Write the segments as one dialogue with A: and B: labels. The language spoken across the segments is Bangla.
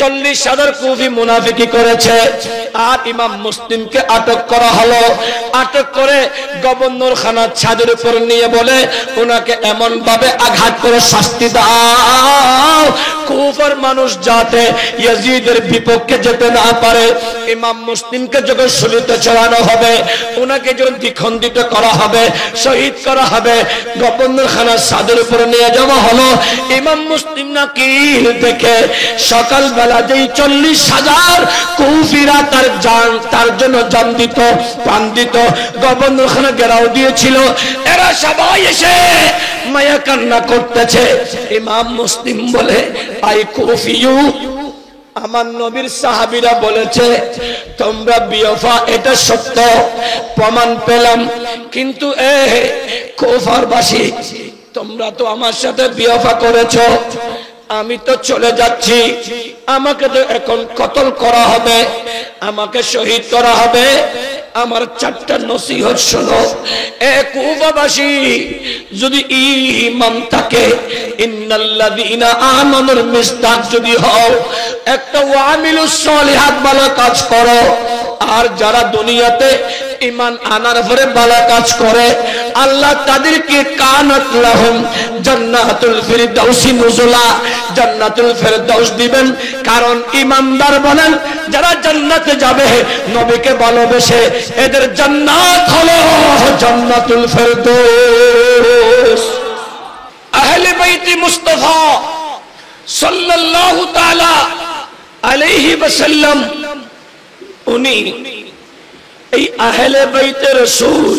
A: 40,000 কুফি মুনাফিকি করেছে। আর ইমাম মুসলিমকে আটক করা হলো। আটক করে গভর্নর খানার ছাদের উপর নিয়ে বলে, ওনাকে এমন ভাবে আঘাত করে শাস্তি দাও কুফার মানুষ যাতে ইয়াজিদের বিপক্ষে যেতে না পারে। ইমাম মুসলিমকে যখন শূলিতে চড়ানো হবে, ওনাকে যখন দ্বিখণ্ডিত করা হবে, শহীদ করা হবে, গভর্নর খানার ছাদের উপর নিয়ে যাওয়া হলো। ইমাম মুসলিম নাকিল দেখে সকালবেলা যেই 40,000 কুফিরা তার জন্য জান দিত, প্রাণ দিত, গভর্নর খানা ঘেরাও দিয়েছিল, এরা সবাই এসে মায়া কান্না করতেছে। ইমাম মুসলিম বলে, আই কুফিয়ু, আমার নবীর সাহাবীরা বলেছে তোমরা বিয়ফা, এটা সত্য, প্রমাণ পেলাম, কিন্তু কুফারবাসী তোমরা তো আমার সাথে বিয়ফা করেছো, আমি তো চলে যাচ্ছি, আমাকে তো এখন কতল করা হবে, আমাকে শহীদ করা হবে। আমার 4টা নসিহত শোনো। কুফাবাসী, যদি ঈমান থাকে, ইন্নাল্লাযীনা আমানুর মিসদাক যদি হও, একটা ওয়ামিলুস সলিহাত ভালো কাজ করো, আর যারা দুনিয়াতে ঈমান আনার পরে ভালো কাজ করে, আল্লাহ তাদেরকে কানাত লাহুম জান্নাতুল ফিরদাউসি নুজুলা, জান্নাতুল ফিরদাউস দিবেন। কারণ ঈমানদার বলেন যারা জান্নাতে যাবে নবীকে ভালোবেসে, এদের জান্নাত হলো জান্নাতুল ফিরদাউস। আহলে বাইতে মুস্তাফা সাল্লাল্লাহু তাআলা আলাইহি ওয়াসাল্লাম, উনি এই আহলে বাইতে রাসূল,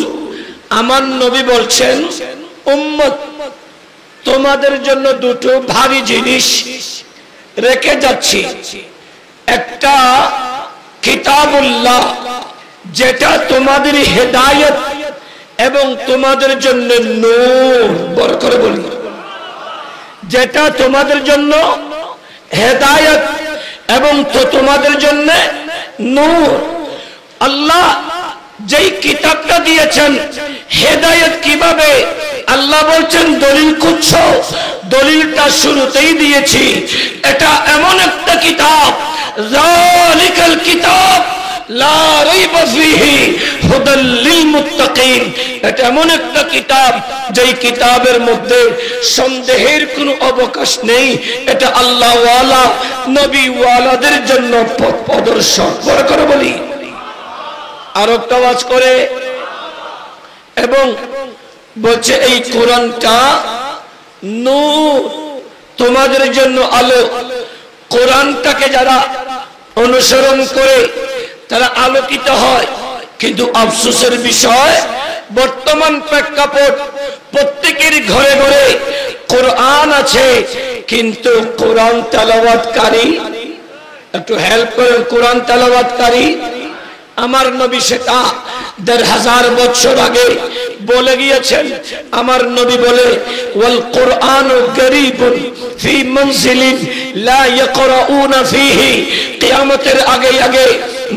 A: আমার নবী বলছেন, উম্মত তোমাদের জন্য দুটো ভারী জিনিস রেখে যাচ্ছি। একটা কিতাবুল্লাহ, যেটা তোমাদের হেদায়েত এবং তোমাদের জন্য নূর, বড় করে বলি, যেটা তোমাদের জন্য হেদায়েত এবং তোমাদের জন্য নূর। আল্লাহ যেই কিতাবটা দিয়েছেন, হেদায়েত কিভাবে? আল্লাহ বলছেন দলিল খুঁজছো, দলিলটা শুরুতেই দিয়েছি। এটা এমন একটা কিতাব, যালিকাল কিতাব লা রাইবা ফীহি হুদাল লিল মুত্তাকিন। এটা এমন একটা কিতাব যেই কিতাবের মধ্যে সন্দেহের কোনো অবকাশ নেই। এটা আল্লাহ ওয়ালা নবী ওয়ালাদের জন্য পথ প্রদর্শক। বড় করে বলি, আর একটা ওয়াজ করে এবং বলছে এই কোরআনটা নূর, তোমাদের জন্য আলো। কোরআনটাকে যারা অনুসরণ করে তারা আলোকিত হয়। কিন্তু আফসোসের বিষয়, বর্তমান প্রেক্ষাপট, প্রত্যেকের ঘরে ঘরে কোরআন আছে, কিন্তু কোরআন তেলাওয়াতকারী, একটু হেল্প করেন, কোরআন তেলাওয়াতকারী আমার নবী সেটা ১৫০০ বছর আগে বলে গিয়েছেন। আমার নবী বলে, ওয়াল কুরআনু গরীবুন ফি মানজিলিন লা ইয়াকরাউনা ফীহি। কিয়ামতের আগে আগে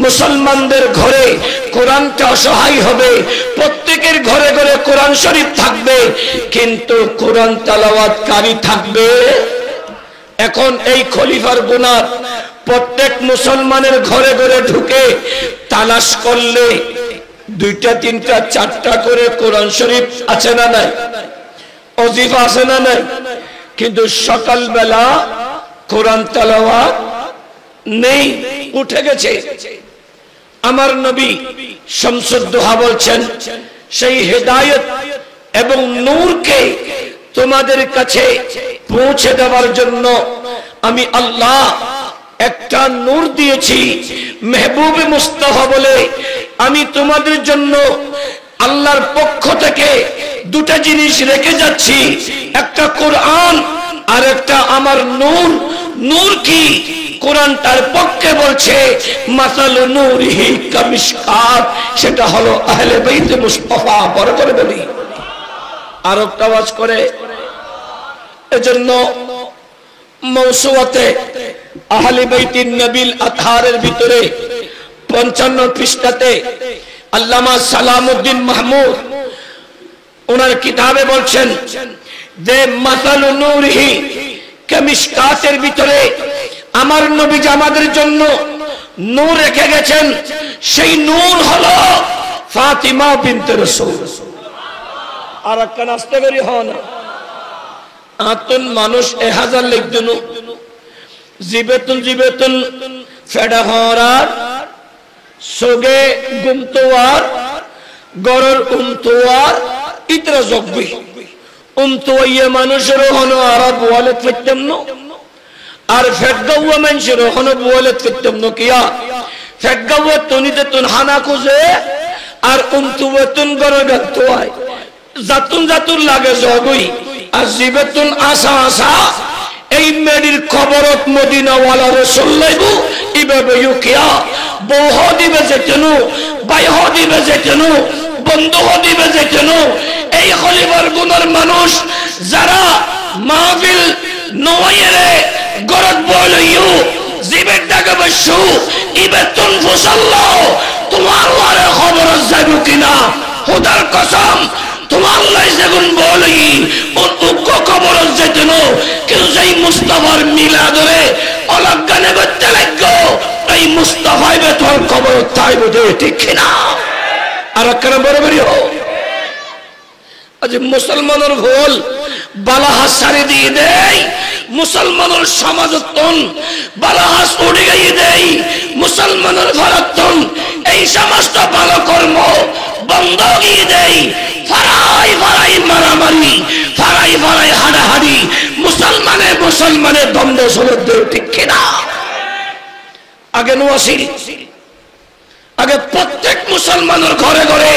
A: মুসলমানদের ঘরে কোরআনটা অসহায় হবে, প্রত্যেকের ঘরে ঘরে কোরআন শরীফ থাকবে, কিন্তু কোরআন তেলাওয়াতকারী থাকবে। এখন এই খলিফার গুনাহ, প্রত্যেক মুসলমানের ঘরে ঘরে ঢুকে তালাশ করলে 2টা 3টা 4টা করে কোরআন শরীফ আছে না নাই, ওজিফা আছে না নাই, কিন্তু সকালবেলা কোরআন তেলাওয়াত নেই, উঠে গেছে। আমার নবী শামসুদ দুহা বলছেন, সেই হেদায়েত এবং নূরকে তোমাদের কাছে পৌঁছে দেওয়ার জন্য আমি আল্লাহ একটা নূর দিয়েছি, মেহবুবে মুস্তাফা বলে আমি তোমাদের জন্য আল্লাহর পক্ষ থেকে 2টা জিনিস রেখে যাচ্ছি, একটা কোরআন আর একটা আমার নূর। নূর কি? কোরআন তার পক্ষে বলছে মাসালু নূরিহি কামিশকাত, সেটা হলো আহলে বাইতে মুস্তাফা। বড় করে বলি, আর একটা ওয়াজ করে। এজন্য মওসুয়াতে আহলে বাইতিন নবীল আতহারের ভিতরে 55 পৃষ্ঠাতে আল্লামা সালামউদ্দিন মাহমুদ ওনার কিতাবে বলছেন যে মাসালু নূরিহি কামিশকাতের ভিতরে আমার নবী যে আমাদের জন্য নূর রেখে গেছেন, সেই নূর হলো ফাতিমা বিনতে রাসূল। আর একখান আস্তে করি হন আতুন মানুষ 1000 লিখদুন জিবেতুন জিবেতুন ফেডা হরার সোগে গুমতোয়ার গরর উমতোয়ার ইতরা জগবি উমতোয়ে মানুষের হন আরব ওয়ালাদ ফিতমন আর ফেডগাওয়া মানুষের হন ওয়ালাদ ফিতমন কিয়া ফেডগাওয়া তুনিতে তুন হানা কুজে আর উমতোয়াতুন গরর গতোয় জাতুন জাতুন লাগে জগই আর জিবেতুন আসা আসা এই মেডির খবরত মদিনা ওয়ালা রাসূল লাইবু ইবাবে ইউকিয়া বহু দিবে যেতেনু বাইহ দিবে যেতেনু বন্ধু দিবে যেতেনু এই খলিফার গুণের মানুষ যারা মাহফিল নওয়াইরে গরত বলইউ জিবের দাগে বসু ইবাতুন ফুসাল্লাহ তোমার ওয়ারে খবর যাইবু কিনা খোদার কসম তোমার লাই যেগুন বলি উক্ক খবর যেতেন কেউ যেই মুস্তাফার মিলাদরে অলজ্ঞানে করতে লাগো এই মুস্তাফাই বে তোর খবর তাই বুঝে ঠিক না আর কেন বরাবরই হো আজ মুসলমানের ভুল বালাহাস সারি দিয়ে দেয় মুসলমানের সমাজতন বালাহাস উড়ে গিয়ে দেয় মুসলমানের ভারতন এই সমস্ত ভালো কর্ম বন্ধ গিয়ে দেয় ফারাই ফারাই মারামারি ফারাই ফারাই হাডাহাডি মুসলমানে মুসলমানে দ্বন্দ্ব সমুদ্র ঠিক কিনা আগে নোয়াসিল আগে প্রত্যেক মুসলমানের ঘরে ঘরে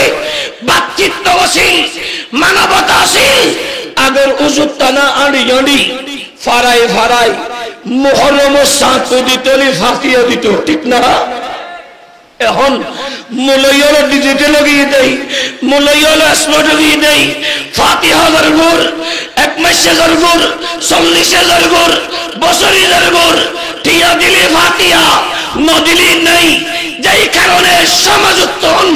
A: বাতচিত্ত আসিল মানবতা আসিল আগের উজুত টানা আড়ি আড়ি ফারাই ফারাই মুহররম সাত দিতলি ফাতিহা দিত ঠিক না এখন মুলাইল ডিজিটাল গিয়ে দেই মুলাইল স্মার্ট গিয়ে দেই ফাতিহা গরগুর এক মাসে গরগুর 40000 গর বছরের গর টিয়া দিলে ফাতিহা নদিলি নাই যেই কারণে সমাজতন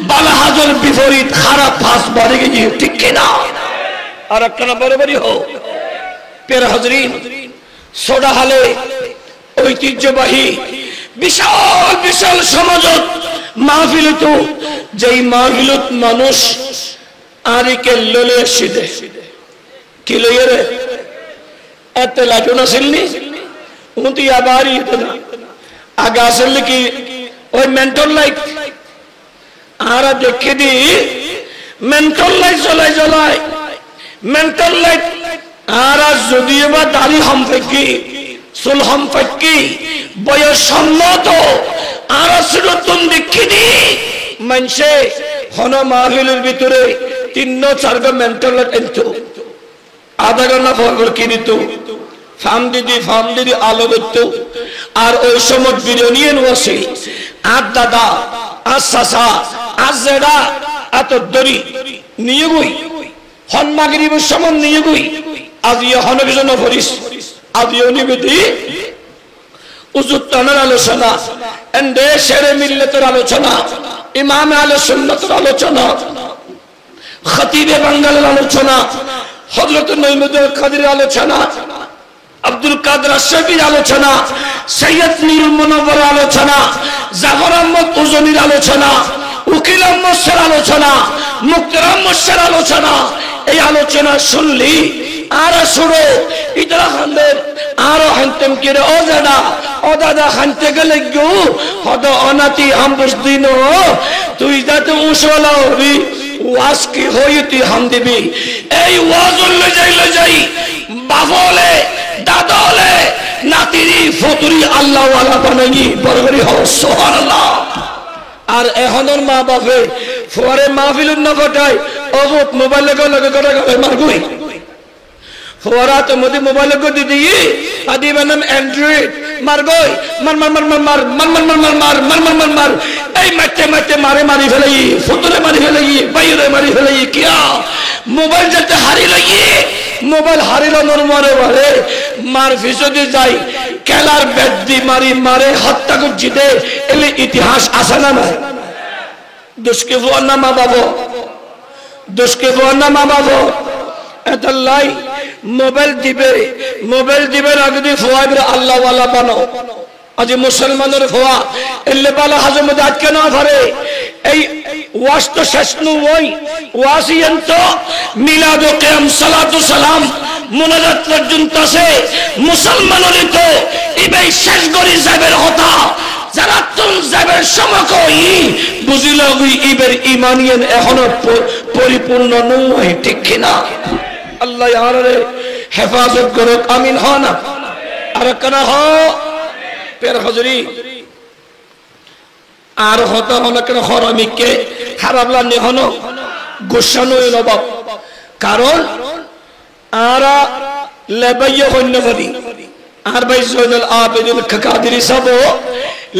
A: বালাহাজের বিপরীত খারাপ ভাস বাড়ে গিয়ে ঠিক কিনা আর একটা বরাবরই হো পের হাজরিন সোডা হালে ঐতিহ্যবাহী বিশাল বিশাল সমাজত মাহফিল তো যেই মাহফিলত মানুষ আরিকে ললে সিদে কি লইরে এত লাটুন আসেননি উন্তি আবারই না আগে আসলে কি ওই মেন্টল লাইট আর দেখে দি মেন্টল লাইট জ্বলাই জ্বলাই মেন্টল লাইট আর যদিও বা দাড়ি হাম ফেকি চুল হাম ফেকি বয়স সম্মত আর সুরতুন দেখি দি মানুষে হন মাহফিলের ভিতরে 3-4 মেন্টল লাইট এনতো আধা ঘন্টা পর কি দিত ফার্ম দিদি আলো দিত আর ওই সময় বিরিয়ানি বসে আর দাদা আর চাচা আর জেডা এত দড়ি নিয়ে গই হন মাগরিবের সময় নিয়ে গই আজ হনকে জন্য ভরিস আজ নিবেদি উজুত টানার আলোচনা এন্ডে শেরে মিল্লাতের আলোচনা ইমাম আলে সুন্নাতের আলোচনা খতিবে বাঙ্গালের আলোচনা হযরত নঈমুদ্দিন কাদের আলোচনা আব্দুল কাদের আশরাফির আলোচনা সৈয়দ নুরুল মুনাওয়ার আলোচনা জাফর আহমদ উজনির আলোচনা উকিল আহমদ শাহর আলোচনা মুক্তার আহমদ শাহর আলোচনা এই আলোচনা শুনলি আর শুনো ইদরা খানদের আর হানতেম কিরে ও দাদা ও দাদা হানতে গেলে গো হদ অনাতি হামবুস দিনো তুই যাতে উসলা হবি ওয়াজ কি হইতি হাম দিবি এই ওয়াজ লয়ে যাই বাফলে দাদলে নাতিরি ফতুরি আল্লাহ ওয়ালা বানাই বরবরি হও সুবহানাল্লাহ আর এহনর মা বাপে ফরে মাহফিলুন না ঘটায় অবত মোবাইল লগে গড়া মারগুই ফরা তো মদি মোবাইল কো দি দি আদি বানাম অ্যান্ড্রয়েড মারগই মার মার মার মার মার মার মার মার মার মার মার মার মার এই মারতে মারতে মারি ফেলাই ফতুরে মারি ফেলাই বাইরে মারি ফেলাই কিয়া মোবাইল যেতে হারি লাগি মোবাইল হারিলো নর মারে মারে মার ফিসদি যাই খেলার বেদি মারে হত্যা করছি দে এলে ইতিহাস আসে না না দুষ্কে ফোয়ান্না মা বাবো দুষ্কে ফোয়ান্না মা বাবো এতাল্লাই মোবাইল দিবে না যদি ফোয়াইবে আল্লাহ ওয়ালা বানো আজি মুসলমানের ফোয়া এলে বালা হাজমে আটকে না ধরে এই ওয়াজ তো শেষ নয় ওয়াসিয়ন্ত মিলাদ ও কিয়াম সালাতু সালাম মুনাজাত পর্যন্ত আছে মুসলমানের তো ইবে শেষ গরি যাবের কথা যারা তুম যাবের সমকই বুঝিল ইবের ঈমানিয়ান এখনো পরিপূর্ণ নয় ঠিক কিনা আল্লাহ ইয়ারে হেফাজত করুক আমিন হ না আর কানা হ পের হজরি আর হতা হলো কেন হরামিকে খারাপলা নেহনো গোসানো নবাব কারণ আরা লেবাইয়া হন্য করি আর ভাই জয়নুল আবেদিন কাকাদিরি সব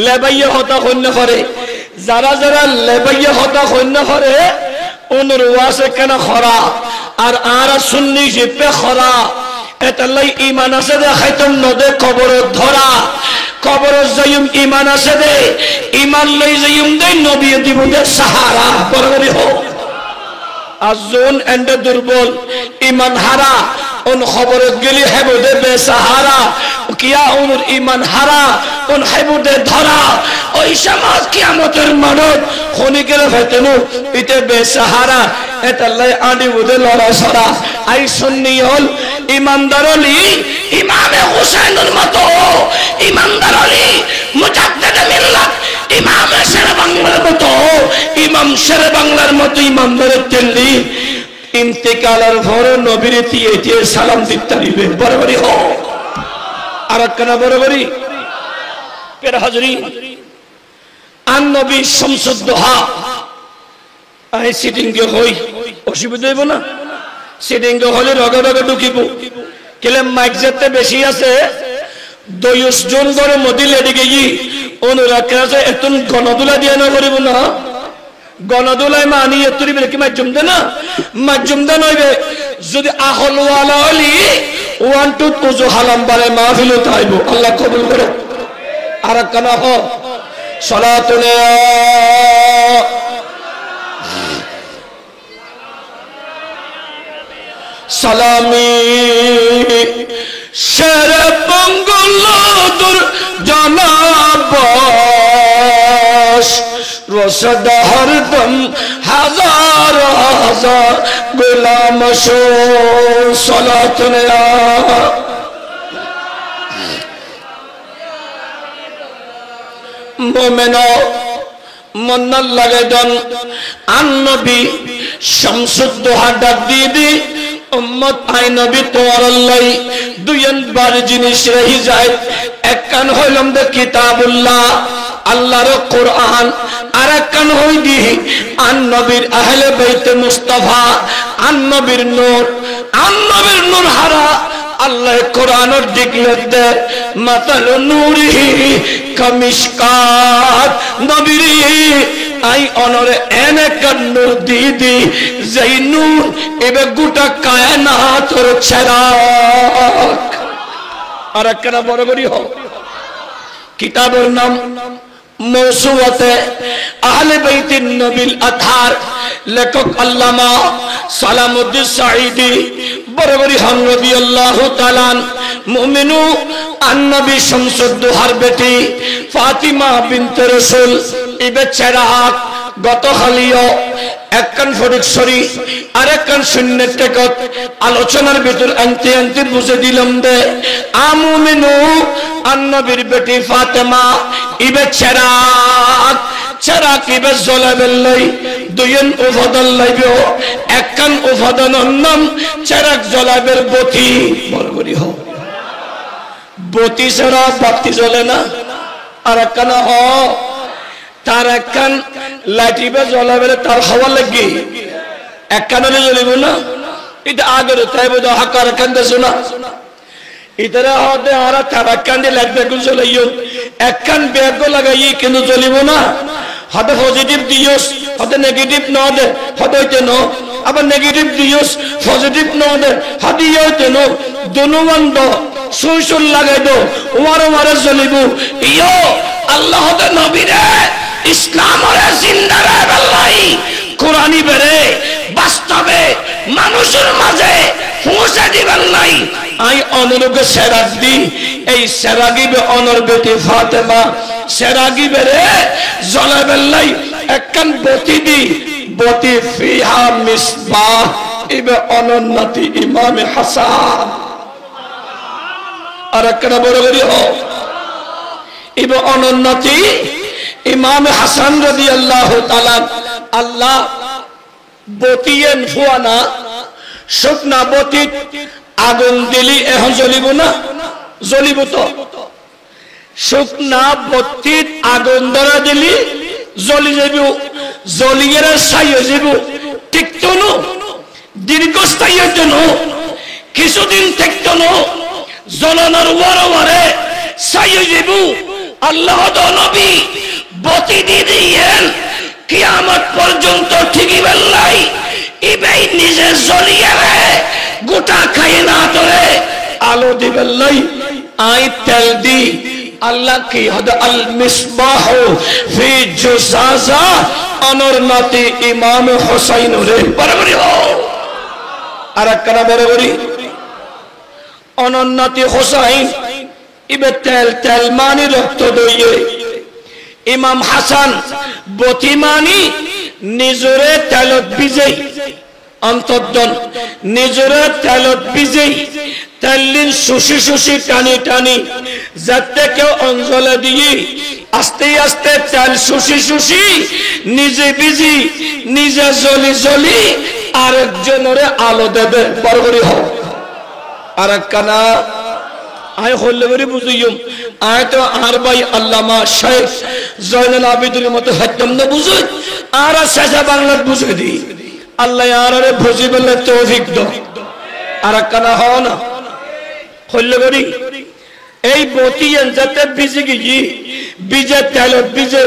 A: লেবাইয়া হতা হন্য করে যারা যারা লেবাইয়া হতা হন্য করে ওনর ওয়াসে কেন খরা আর আরা সুন্নি জিপে খরা এতালাই ঈমান আছে দে খাইতম নদে কবর ধরা কবর যাইম ঈমান আছে দে ঈমান লই যাইম দে নবী দিবুদের সাহারা বরবরি হো আজুন এন্ড দুর্বল ঈমান হারা উন খবর গলি হেবুদে বেসাহারা কিয়া উনর ঈমান হারা উন হেবুদে ধরা ওই সমাজ কিয়ামতের মানত খনিকের ফেতেনু ইতে বেসাহারা এতালাই আডি বুদে লড়া সরা আই সুন্নি হল ইমানদার আলী ইমামে হুসাইনের মতো ইমানদার আলী মুজাদ্দিদ মিল্লাত ইমামে শেরে বাংলার মতো ইমাম শেরে বাংলার মতো ইমানদারের তেলি ইন্তেকালের পর নবীর দিয়ে সালাম দিতে দিবে বরাবরই হো আর কেন বরাবরই পের হাজরি আন নবী শামসুদ দুহা আই সিটিং কে হই অসুবিধা হইব না সিটিং কে হলে রগে রগে ঢুকিব কেলে মাইক যেতে বেশি আছে 200 জন করে মদি লেডি গই অনুরাগ আছে এতন গণদুলা দিয়ে না করিব না গণদুলাই মানি এতরি কি মাধ্যম দে না মাধ্যম দে নইবে যদি আহল ওয়ালা হলি 1 2 তুজো হালাম বারে মাহফিল তাইবো আল্লাহ কবুল করে আর কানা হ সালাতুনা সালামি শেরে বাংলার জনাবশ রসদ হরদম হাজার হাজার গোলাম শো সালাতুনা মোমেনা মন্নাল লাগে দন আন নবী শামসুদ দুহা ডাক দিদি উম্মত আই নবী তোর আল্লাহ দুইন বার জিনিস রহি যায় এক কান হইলাম দে কিতাবুল্লাহ আল্লাহর কোরআন আর এক কান হই দি আন নবীর আহলে বাইতে মুস্তাফা আন নবীর নূর হারা আল্লাহ কোরআনের দিকলের দে মাতাল নূরিহি কামিশকাত নবীরি আই অনরে এনে নূর দিদি যেই নূর এবে গোটা কায়নাতের চেরাগ আর একটা বরাবরই হোক কিতাবের নাম মৌসুয়াতে আহলে বাইতিন নবীল আথার লেখক আল্লামা সালামউদ্দিন সাঈদী বরাবরই হন রাদিয়াল্লাহু তাআলা মুমিনু আন-নবী শামসুদ দুহার বেটি ফাতিমা বিনতে রাসূল ইবে চেরাগ গত খালিও একখান ফরিকশরী আর একখান সুন্নাত টেকত আলোচনার ভিতর আনতে আনতে বুঝে দিলাম দে আমুমিনু আন-নবীর বেটি ফাতেমা ইবে চেরাগ ইবে জ্বলাবেলাই দুইন উপাদান লাইবে একখান উপাদানের নাম চেরাগ জ্বলাবের বতি বরবরি হোক বতি ছাড়া বাতি জ্বলে না আর একখানা হ তার একখান লাইটিবে জ্বলাবেলে তার হাওয়া লাগি একখান হলে জ্বলিব না এটা আগের তাই বোধ হাকার একখান দেশ না ইতারা হতে আরা তার একখান দিয়ে লাগবে জ্বলাইও একখান ব্যাগ লাগাই কিন্তু জ্বলিব না হতে পজিটিভ দিয়স হতে নেগেটিভ ন দে হতে ন আবার নেগেটিভ দিয়স পজিটিভ ন দে হতে ইতে ন দুনুমন্দ সুইসুল লাগাই দো ওয়ারে জ্বলিব ইয়ো আল্লাহ হতে নবীরে ইসলাম রে জিন্দা রে আল্লাহ কোরআনি বেরে বাস্তবে মানুষের মাঝে পৌঁছে দিবেন নাই আই অনুরোগে সেরাগ দি এই সেরাগিবে অনর বেটি ফাতেমা সেরাগিবে রে জ্বলাবেন নাই একখান বতি দি বতি ফিহা মিসবাহ ইবে অনন্নতি ইমাম হাসান আর একটা বড় করি হো ইবে অনন্নতি ইমাম হাসান রাদিয়াল্লাহু তাআলা আল্লাহ বতিয়েন ফুয়ানা শুকনা বতি আগুন দিলি এখন জ্বলিব না জ্বলিব তো শুকনা বতিত আগুন ধরা দিলি জ্বলি যাব জ্বলিয়ে ছাই হয়ে যাব ঠিক তো না দীর্ঘস্থায়ীর জন্য কিছুদিন থাকতো না জ্বলানোর ওয়ারে ছাই হয়ে যাব আল্লাহ নবী বতি দিয়েন কিয়ামত পর্যন্ত ঠিকই বেল্লাই ইবেই নিজে জ্বলিয়ে গোটা খাইয়ে না তোরে আলো দিবেল্লাই আই তেল দি আল্লাহ কি হদ আল মিসবাহ ফি জুসাজা অনরনাতি ইমাম হুসাইন রে বরাবরই হো আর একখানা বরাবরই অনন্নতি হুসাইন ইবে তেল তেল মানি রক্ত দইয়ে ইমাম হাসান বতিমানি নিজরে তেলত বিজেই অন্তর্জন নিজরে তেলত বিজেই তেলিন সুশি সুশি টানি টানি যাতে কেউ অঞ্জলে দিয়ে আস্তে আস্তে তেল সুশি সুশি নিজে বিজি নিজে জ্বলি জ্বলি আরেকজনের আলো দেবে বরগরি হোক আর একখানা আয় হল্লে করে বুঝিম আয় তো আর ভাই আল্লামা শেখ জয়নুল আবেদিনের মতো হত্যম না বুঝুই আর শেষা বাংলার বুঝে দি আল্লাহ আর বুঝি বললে তৌফিক দাও আর একখানা হও না হল্লে করি এই বতিয়ান যাতে বিজে গিয়ে বিজে তেল বিজে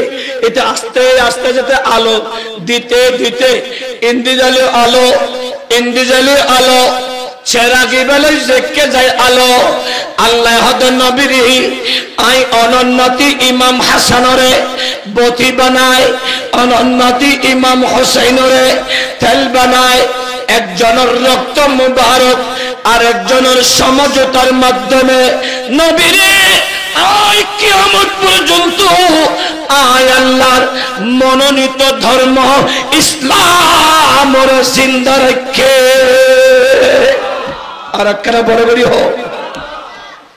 A: এটা আস্তে আস্তে যাতে আলো দিতে দিতে ইন্দিজালি আলো চেরাগি বেলায় দেখে যায় আলো আল্লাহ হদ নবীর আই অনন্নতি ইমাম হাসানরে বতি বানায় অনন্নতি ইমাম হুসাইনরে তেল বানায় একজনের রক্ত মুবারক আর একজনের সমঝোতার মাধ্যমে নবীরে আই কিয়ামত পর্যন্ত আয় আল্লাহর মনোনীত ধর্ম ইসলামর জিন্দা রাখে और अक्करा बराबरी हो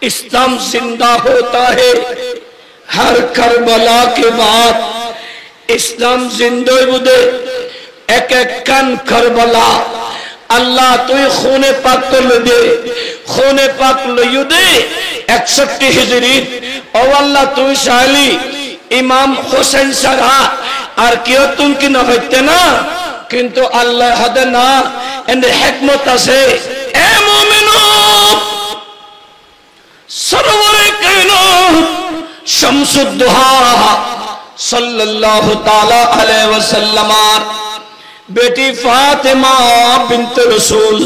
A: इस्लाम जिंदा होता है हर करबला के बाद इस्लाम जिंदा बुदे एक एक कन करबला अल्लाह तु खूने पाक तो ले खूने पाक ले दे 61 हिजरी और अल्लाह तु शाली इमाम हुसैन सरा और क्यों तुम की न होते ना किंतु अल्लाह हद ना इन हिकमत से ए मोमिनो सरवरे कायनात शम्सुद्दुहा सल्लल्लाहु ताला अलैहि वसल्लम बेटी फातिमा बिन्त रसूल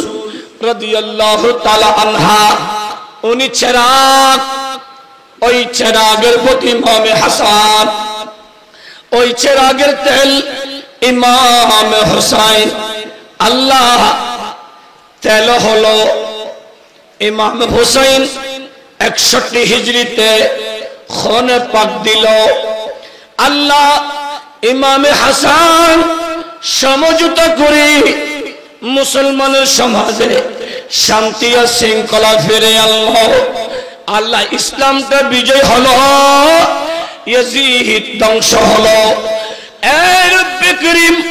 A: रदियल्लाहु ताला अन्हा उनी चिराग ओई चिरागेर प्रति इमाम हासान ओई चिरागेर तेल इमाम हुसैन अल्लाह तेल हलो इमाम हुसैन 61 हिजरीते खूने पाक दिलो अल्लाह इमाम हासान समझौता करे मुसलमानेर समाजे शांति और शृंखला फिरे अल्लाह इस्लामटा विजय हलो यजीद ध्वंस हलो ए रब्बे करीम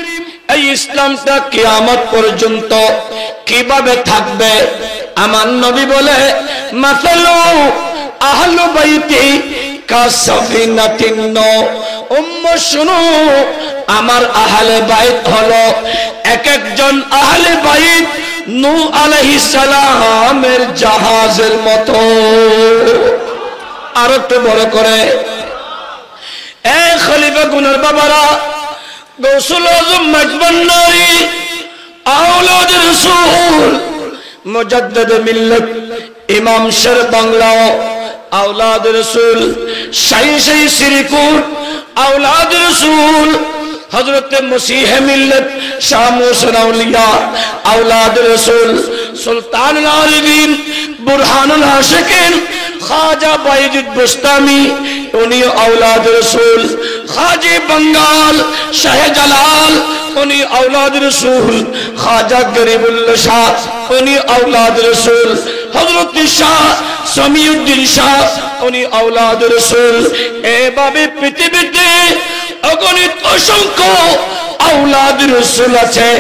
A: এই ইসলামটা কিয়ামত পর্যন্ত কিভাবে থাকবে আমার নবী বলে মাসালু আহলু বাইতি কাসাফিনাতিন উম্মু শুনো আমার আহলে বাইত হলো এক একজন আহলে বাইত নূহ আলাইহিস সালামের জাহাজের মতো আর একটু বড় করে এ খলিফা গুনার বাবারা गौसुल आज़म मजबन्नारी औलाद रसूल मुजद्दिद मिल्लत इमाम शर बांग्ला औलाद रसूल शाही शाही सिरिकुट औलाद रसूल हजरत मसीह मिल्लत शामुल औलिया औलाद रसूल सुल्तानुल आरिफीन बुरहानुल आशिकीन ख्वाजा बायजीद बुस्तामी उन्हीं औलाद रसूल ख्वाजा बंगाल शाह जलाल उन्हीं औलाद रसूल ख्वाजा गरीबुल्लाह शाह उन्हीं औलाद रसूल हजरत शाह समीउद्दीन शाह उन्हीं औलाद रसूल एभाবে পৃথিবীতে অগণিত অসংখ্য औलाद रसूल আছে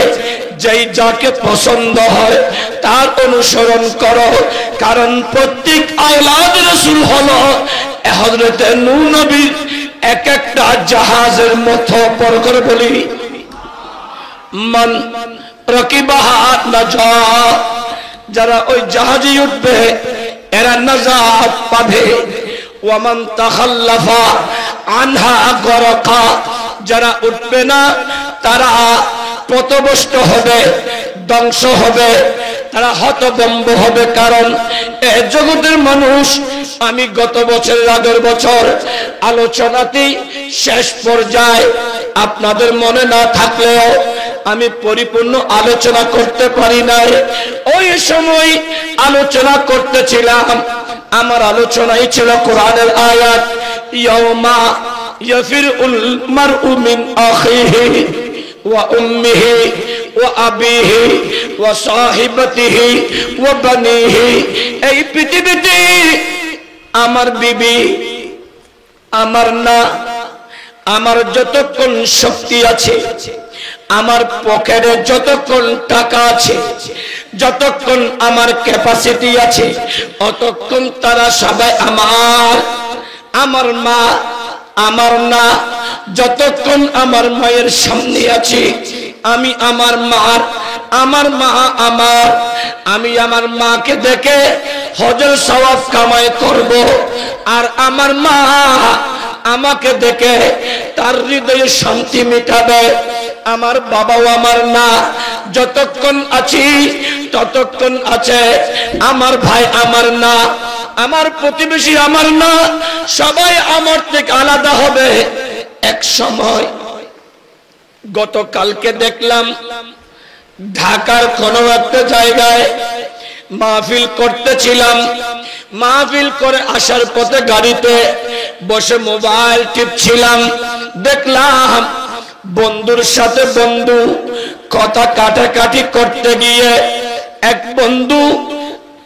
A: যেই যাকে পছন্দ হয় তার অনুসরণ করো কারণ প্রত্যেক औलाद रसूल হলো হযরত নূহ নবীর এক একটা জাহাজের মতো পর করে বলি মান রকিবাহা নাজা যারা ওই জাহাজে উঠবে এরা নাজাত পাবে ওয়ামান তাখাল্লাফা আনহা গরকা যারা উঠবে না তারা পথভ্রষ্ট হবে ধ্বংস হবে তারা হতভম্ব হবে কারণ এই জগতের মানুষ আমি গত বছরের আগের বছর আলোচনাতেই শেষ পর্যায়ে আপনাদের মনে না থাকলেও আমি পরিপূর্ণ আলোচনা করতে পারি নাই ওই সময় আলোচনা করতেছিলাম আমার আলোচনাই ছিল কোরআনের আয়াত ইয়াউমা ইয়াফিরুল মারউ মিন আখিহি ওয়া উম্মিহি ওয়া আবিহি ওয়া সাহিবাতিহি ওয়া বানিহি এই পৃথিবীতে আমার বিবি আমার না আমার যতক্ষণ শক্তি আছে আমার পকেটে যতক্ষণ টাকা আছে যতক্ষণ আমার ক্যাপাসিটি আছে অতক্ষণ তারা সবাই আমার মা আমার না যতক্ষণ আমার মায়ের সামনে আছি আমি আমার মা আমি আমার মাকে দেখে হজের সওয়াব কামাই করব আর আমার মা আমাকে দেখে তার হৃদয়ে শান্তি মিটাবে আমার বাবাও আমার না যতক্ষণ আছি ততক্ষণ আছে আমার ভাই আমার না আমার প্রতিবেশী আমার না সবাই আমার থেকে আলাদা হবে এক সময় গতকালকে দেখলাম ঢাকার কোনো একটা জায়গায় মাহফিল করতেছিলাম মাহফিল করে আসার পথে গাড়িতে বসে মোবাইল টিপছিলাম দেখলাম বন্ধুর সাথে বন্ধু কথা কাটাকাটি করতে গিয়ে এক বন্ধু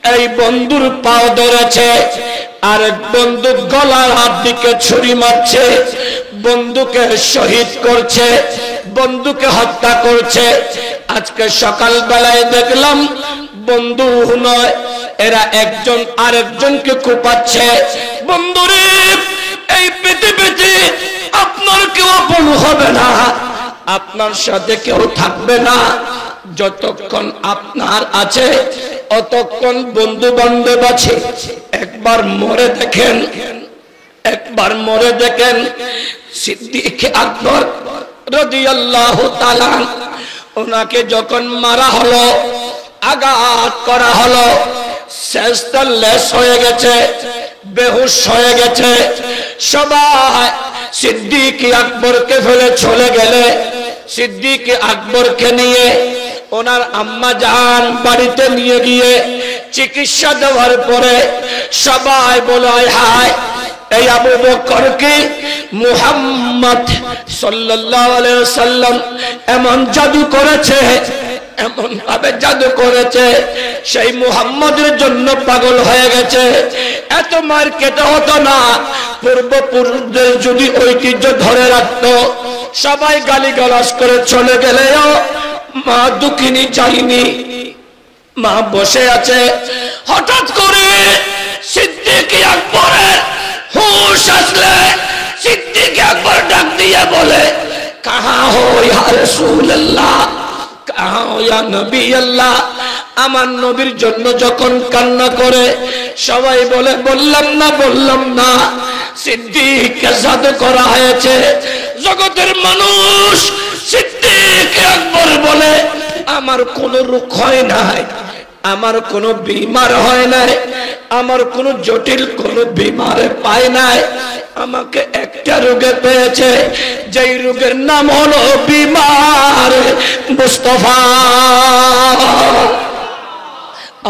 A: এই বন্ধুর পাও ধরেছে আর এক বন্ধু গলার হাত দিকে ছুরি মারছে বন্ধুকে শহীদ করছে বন্ধুকে হত্যা করছে আজকে সকাল বেলায় দেখলাম বন্ধু নয় এরা একজন আরেকজনকে কোপাচ্ছে বন্ধুরে এই পৃথিবীতে আপনার কেউ আপন হবে না আপনার সাথে কেউ থাকবে না যতক্ষণ আপনার আছে অতক্ষণ বন্ধু বান্ধব আছে একবার মরে দেখেন সিদ্দিক আকবর রাদিয়াল্লাহু তাআলা ওনাকে যখন মারা হলো আঘাত করা হলো শেষটা লেশ হয়ে গেছে বেহুশ হয়ে গেছে সবাই সিদ্দিক আকবরকে ফেলে চলে গেলে সিদ্দিক আকবরকে নিয়ে ওনার আম্মা জান বাড়িতে নিয়ে গিয়ে চিকিৎসা দেওয়ার পরে সবাই বলে হায় এই আবু বকরকে মুহাম্মদ সাল্লাল্লাহু আলাইহি ওয়াসাল্লাম এমন জাদু করেছে এমন ভাবে জাদু করেছে সেই মুহাম্মদের জন্য পাগল হয়ে গেছে এত মার কেটে হতো না পূর্বপুরুষদের যদি ঐতিহ্য ধরে রাখতো সবাই গালিগালাজ করে চলে গেলেও মা দুঃখিনী যায়নি মা বসে আছে হঠাৎ করে সিদ্দিক আকবরের হুশ আসলে সিদ্দিক আকবর ডাক দিয়ে বলে কাহা হো ইয়া রাসূলুল্লাহ কাহা হো ইয়া নবী আল্লাহ আমার নবীর জন্য যখন কান্না করে সবাই বলে বললাম না সিদ্দিককে জাদু করা হয়েছে জগতের মানুষ সিদ্দিক আকবর বলে আমার কোনো রোগ হয় নাই আমার কোনো বিমার হয় নাই, আমার কোনো জটিল কোনো বিমারে পায় নাই, আমাকে একটা রোগে পেয়েছে, যেই রোগের নাম হলো বিমার মুস্তাফা।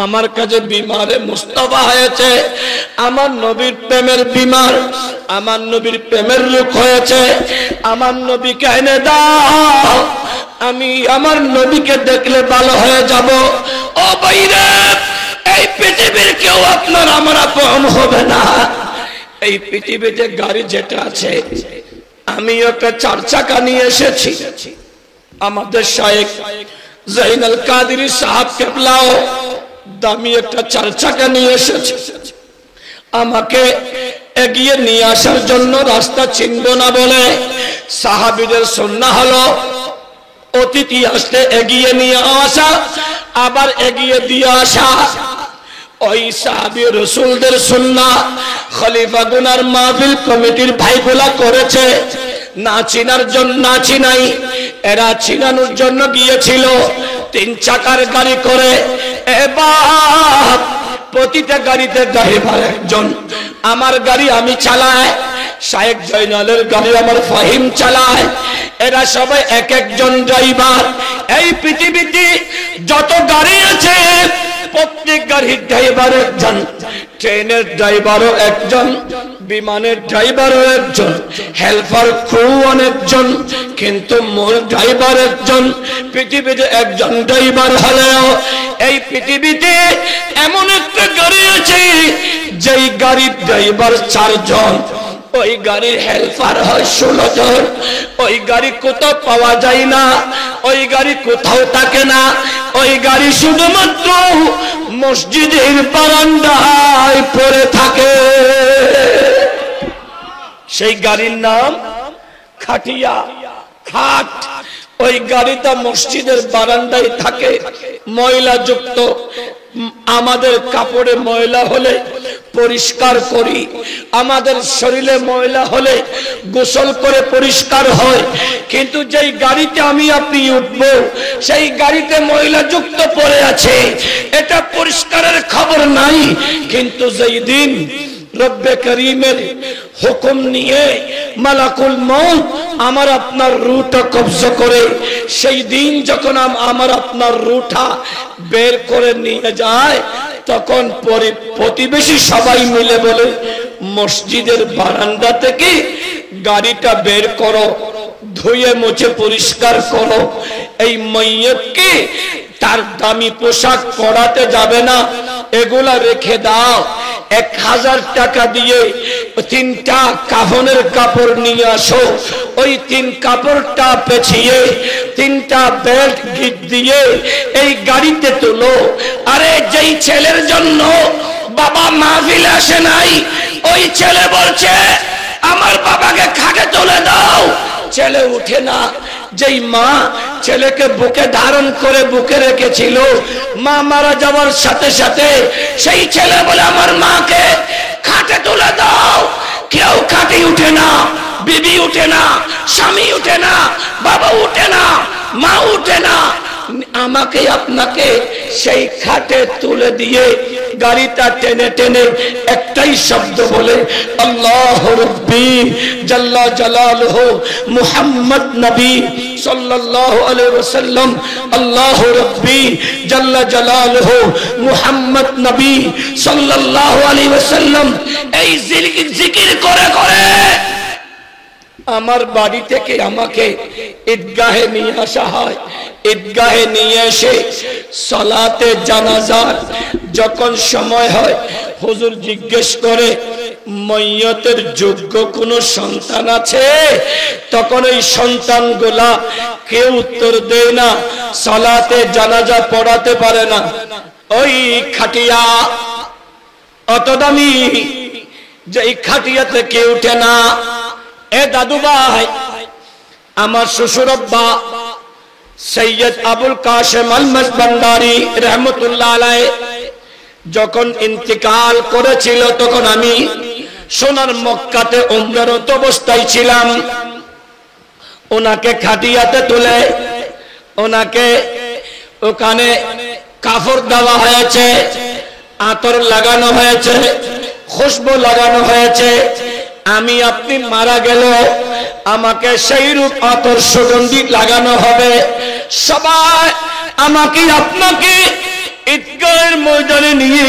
A: আমার কাছে বিমারে মুস্তাফা হয়েছে, আমার নবীর প্রেমের বিমার, আমার নবীর প্রেমের রোগ হয়েছে। আমার নবীকে এনে দাও, আমি আমার নবীকে দেখলে ভালো হয়ে যাব। ও ভাইরা, এই পৃথিবীর কেউ আপনার আমার আপন হবে না। এই পৃথিবীতে গাড়ি যেটা আছে, আমি একটা 4 চাকা নিয়ে এসেছি। আমাদের শায়েখ জাইনুল কাদেরী সাহেব কেবলাও দামি একটা 4 চাকা নিয়ে এসেছে। আমাকে এগিয়ে নিয়ে আসার জন্য রাস্তা চিনব না বলে সাহাবীদের সুন্নাহ হলো অতিথি আসলে এগিয়ে নিয়ে আসা, আবার এগিয়ে দিয়ে আসা। ওই সাহাবী রাসূলদের সুন্নাহ খলিফা গুনার মাহফিল কমিটির ভাইগুলা করেছে, না চিনার জন্য, না চিনাই, এরা চিনানোর জন্য গিয়েছিল 3 চাকার গাড়ি করে। এবার প্রতিটা গাড়িতে ড্রাইভার একজন। আমার গাড়ি আমি চালাই, শায়েখ জয়নালের গাড়ি আমার ফাহিম চালায়, এরা সবাই এক একজন ড্রাইভার। এই পৃথিবীতে যত গাড়ি আছে প্রত্যেক গাড়ির ড্রাইভার একজন, ট্রেনের ড্রাইভারও একজন, বিমানের ড্রাইভারও একজন, হেল্পার ক্রু অনেকজন, কিন্তু মূল ড্রাইভার একজন। পৃথিবীতে একজন ড্রাইভার হলেও এই পৃথিবীতে এমন একটা গাড়ি আছে যেই গাড়ির ড্রাইভার 4 জন, ওই গাড়ির হেল্পার হয় 16 জন। ওই গাড়ি কোথাও পাওয়া যায় না, ওই গাড়ি কোথাও থাকে না, ওই গাড়ি শুধুমাত্র মসজিদের বারান্দায় পড়ে থাকে। সেই গাড়ির নাম খাটিয়া, খাট। ওই গাড়িটা মসজিদের বারান্দায় থাকে, ময়লা যুক্ত। আমাদের কাপড়ে ময়লা হলে পরিষ্কার করি, আমাদের শরীরে ময়লা হলে গোসল করে পরিষ্কার হয়। কিন্তু যেই গাড়িতে আমি আপনি উঠবো, সেই গাড়িতে ময়লা যুক্ত পড়ে আছে, এটা পরিষ্কারের খবর নাই। কিন্তু যেই দিন রব্বে করিমের হুকুম নিয়ে মালাকুল মউত আমার আপনার রূহটা কবজা করে, সেই দিন যখন আমার আপনার রূহটা বের করে নিয়ে যায়, তখন প্রতিবেশী সবাই মিলে বলে, মসজিদের বারান্দা থেকে গাড়িটা বের করো, ধুয়ে মুছে পরিষ্কার করো। এই মাইয়তকে তার দামি পোশাক পরাতে যাবে না, এগুলা রেখে দাও। 1000 টাকা দিয়ে 3টা কাফনের কাপড় নিয়ে আসো, ওই 3 কাপড়টা পেঁচিয়ে 3টা বেল্ট গিট দিয়ে এই গাড়িতে তোলো। আরে যেই ছেলের জন্য বাবা মাহফিলে আসে নাই, ওই ছেলে বলছে আমার বাবাকে খাটে তুলে দাও, ছেলে উঠে না। যেই মা ছেলেকে বুকে ধারণ করে বুকে রেখেছিল, মা মারা যাওয়ার সাথে সাথে সেই ছেলে বলে আমার মাকে খাটে তুলে দাও। কেউ খাটে উঠে না, বিবি উঠে না, স্বামী উঠে না, বাবা উঠে না, মা উঠে না। আমাকে আপনাকে সেই খাটে তুলে দিয়ে গাড়িটা টেনে টেনে একটাই শব্দ বলে, আল্লাহ রব্বি জাল্লা জালালুহু মুহাম্মদ নবী সাল্লাল্লাহু আলাইহি ওয়াসাল্লাম, আল্লাহ রব্বি জাল্লা জালালুহু মুহাম্মদ নবী সাল্লাল্লাহু আলাইহি ওয়াসাল্লাম। এই জিকির করে করে আমার বাড়ি থেকে আমাকে ঈদগাহে নিয়ে আসা হয়। ঈদগাহে নিয়ে এসে সালাতে জানাজার যখন সময় হয়, হুজুর জিজ্ঞেস করে মাইয়তের যোগ্য কোন সন্তান আছে? তখন ওই সন্তানগুলা কেউ উত্তর দেয় না, সালাতে জানাজা পড়াতে পারে না। ওই খাটিয়া অত দামি, যে খাটিয়াতে কেউ উঠে না। এ দাদু ভাই, আমার শ্বশুর আব্বা সৈয়দ আবুল কাশেম আহমদ ভান্ডারী রহমতুল্লাহ আলাইহি যখন ইন্তিকাল করেছিল, তখন আমি সোনার মক্কাতে উমরারত অবস্থায় ছিলাম। ওনাকে খাটিয়াতে তুলে ওনাকে ওখানে কাপড় দেওয়া হয়েছে, আতর লাগানো হয়েছে, খুশবু লাগানো হয়েছে। আমি আপনি মারা গেল আমাকে সেই রূপ আতর সুগন্ধি লাগানো হবে। সবাই আমাকে আপনাকে ঈদগাহের ময়দানে নিয়ে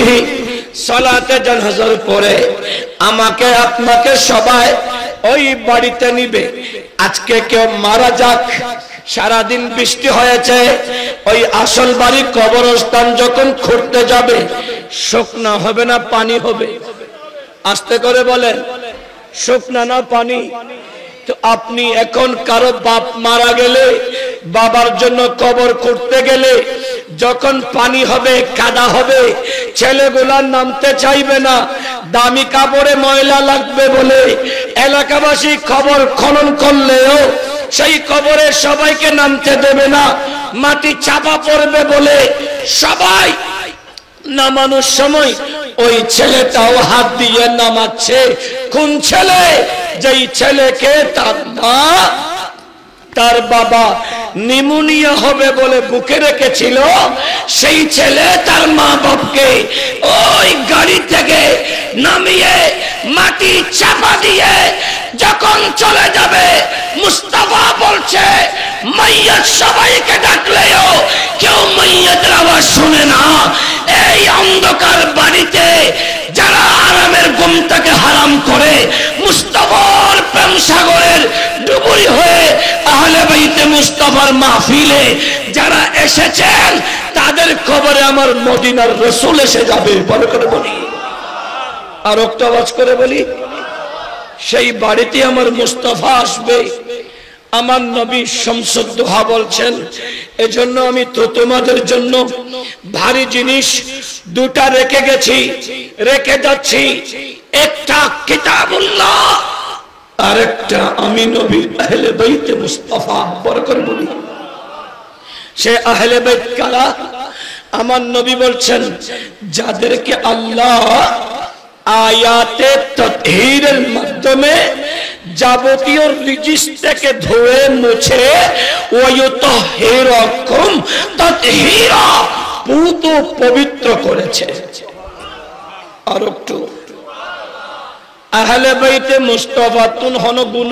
A: সালাতে জানাজার পরে আমাকে আপনাকে সবাই ওই বাড়িতে নিবে। আজকে কেউ মারা যাক, সারাদিন বৃষ্টি হয়েছে, ওই আসল বাড়ি কবরস্থান যখন খুঁড়তে যাবে শুকনা হবে না পানি হবে? আস্তে করে বলেন, শুকনা না পানি? তো আপনি এখন কারো বাপ মারা গেলে, বাবার জন্য কবর করতে গেলে যখন পানি হবে, কাদা হবে, ছেলেগুলা নামতে চাইবে না, দামি কাপড়ে ময়লা লাগবে বলে এলাকাবাসী কবর খনন করলেও সেই কবরে সবাইকে নামতে দেবে না, মাটি চাপা পড়বে বলে সবাই নামানোর সময় ওই ছেলেটাও হাত দিয়ে নামাচ্ছে। কোন ছেলে? যেই ছেলেকে তার মা তার বাবা নিউমোনিয়া হবে বলে বুকে রেখেছিল, সেই ছেলে তার মা বাপকে ওই গাড়ি থেকে নামিয়ে মাটি চাপা দিয়ে যখন চলে যাবে, মুস্তাফা বলছে মাইয়াত সবাইকে ডাকলেও কেউ মাইয়াতের আওয়াজ শুনে না। এই অন্ধকার বাড়িতে যারা আরামের ঘুমটাকে হারাম করে মুস্তাফার প্রেম সাগরের ডুবুরি হয়ে আহলে বাইতে মুস্তাফার মাহফিলে যারা এসেছেন তাদের খবরে আমার মদিনার রাসূল এসে যাবে। বলে করে বলি, আর একটা আওয়াজ করে বলি, সেই বাড়িতে আমার মুস্তাফা আসবে। আমার নবী শামসুদ্দোহা বলছেন, এজন্য আমি তো তোমাদের জন্য ভারী জিনিস দুটা রেখে গেছি, রেখে যাচ্ছি। একটা কিতাবুল্লাহ, আরেকটা আমি নবীর আহলে বাইতে মুস্তাফা। বরকত বলি, সে আহলে বাইত কারা? আমার নবী বলছেন যাদেরকে আল্লাহ আয়াতে তাতহীরের মাধ্যমে যাবতীয় রিজিস থেকে ধুয়ে মুছে ওয়ায়ুতাহহিরুকুম তাতহীরা, পুত পবিত্র করেছে। আর একটু আহলে বাইতে মুস্তাফাতুন হন গুণ,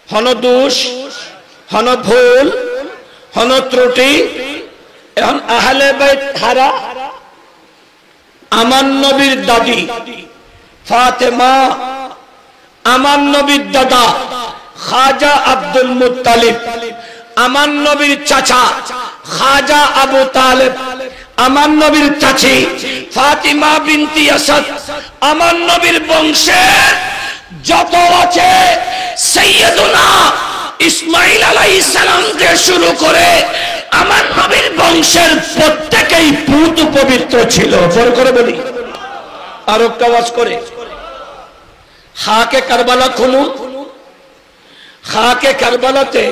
A: হন দোষ, হন ভুল, হন ত্রুটি। এখন আহলে বাইত হারা আমার নবীর দাদি ফাতেমা, আমার নবীর দাদা খাজা আব্দুল মুত্তালিব, আমার নবীর চাচা খাজা আবু তালেব, আমার নবীর চাচি ফাতিমা বিনতি আসাদ, আমার নবীর বংশে যত আছে সাইয়্যিদুনা ইসমাঈল আলাইহিস সালাম থেকে শুরু করে আমার নবীর বংশের প্রত্যেকেই পুত পবিত্র ছিল। বড় করে বলি, আর একটা আওয়াজ করে, খাকে কারবালা খুলুন। খাকে কারবালাতে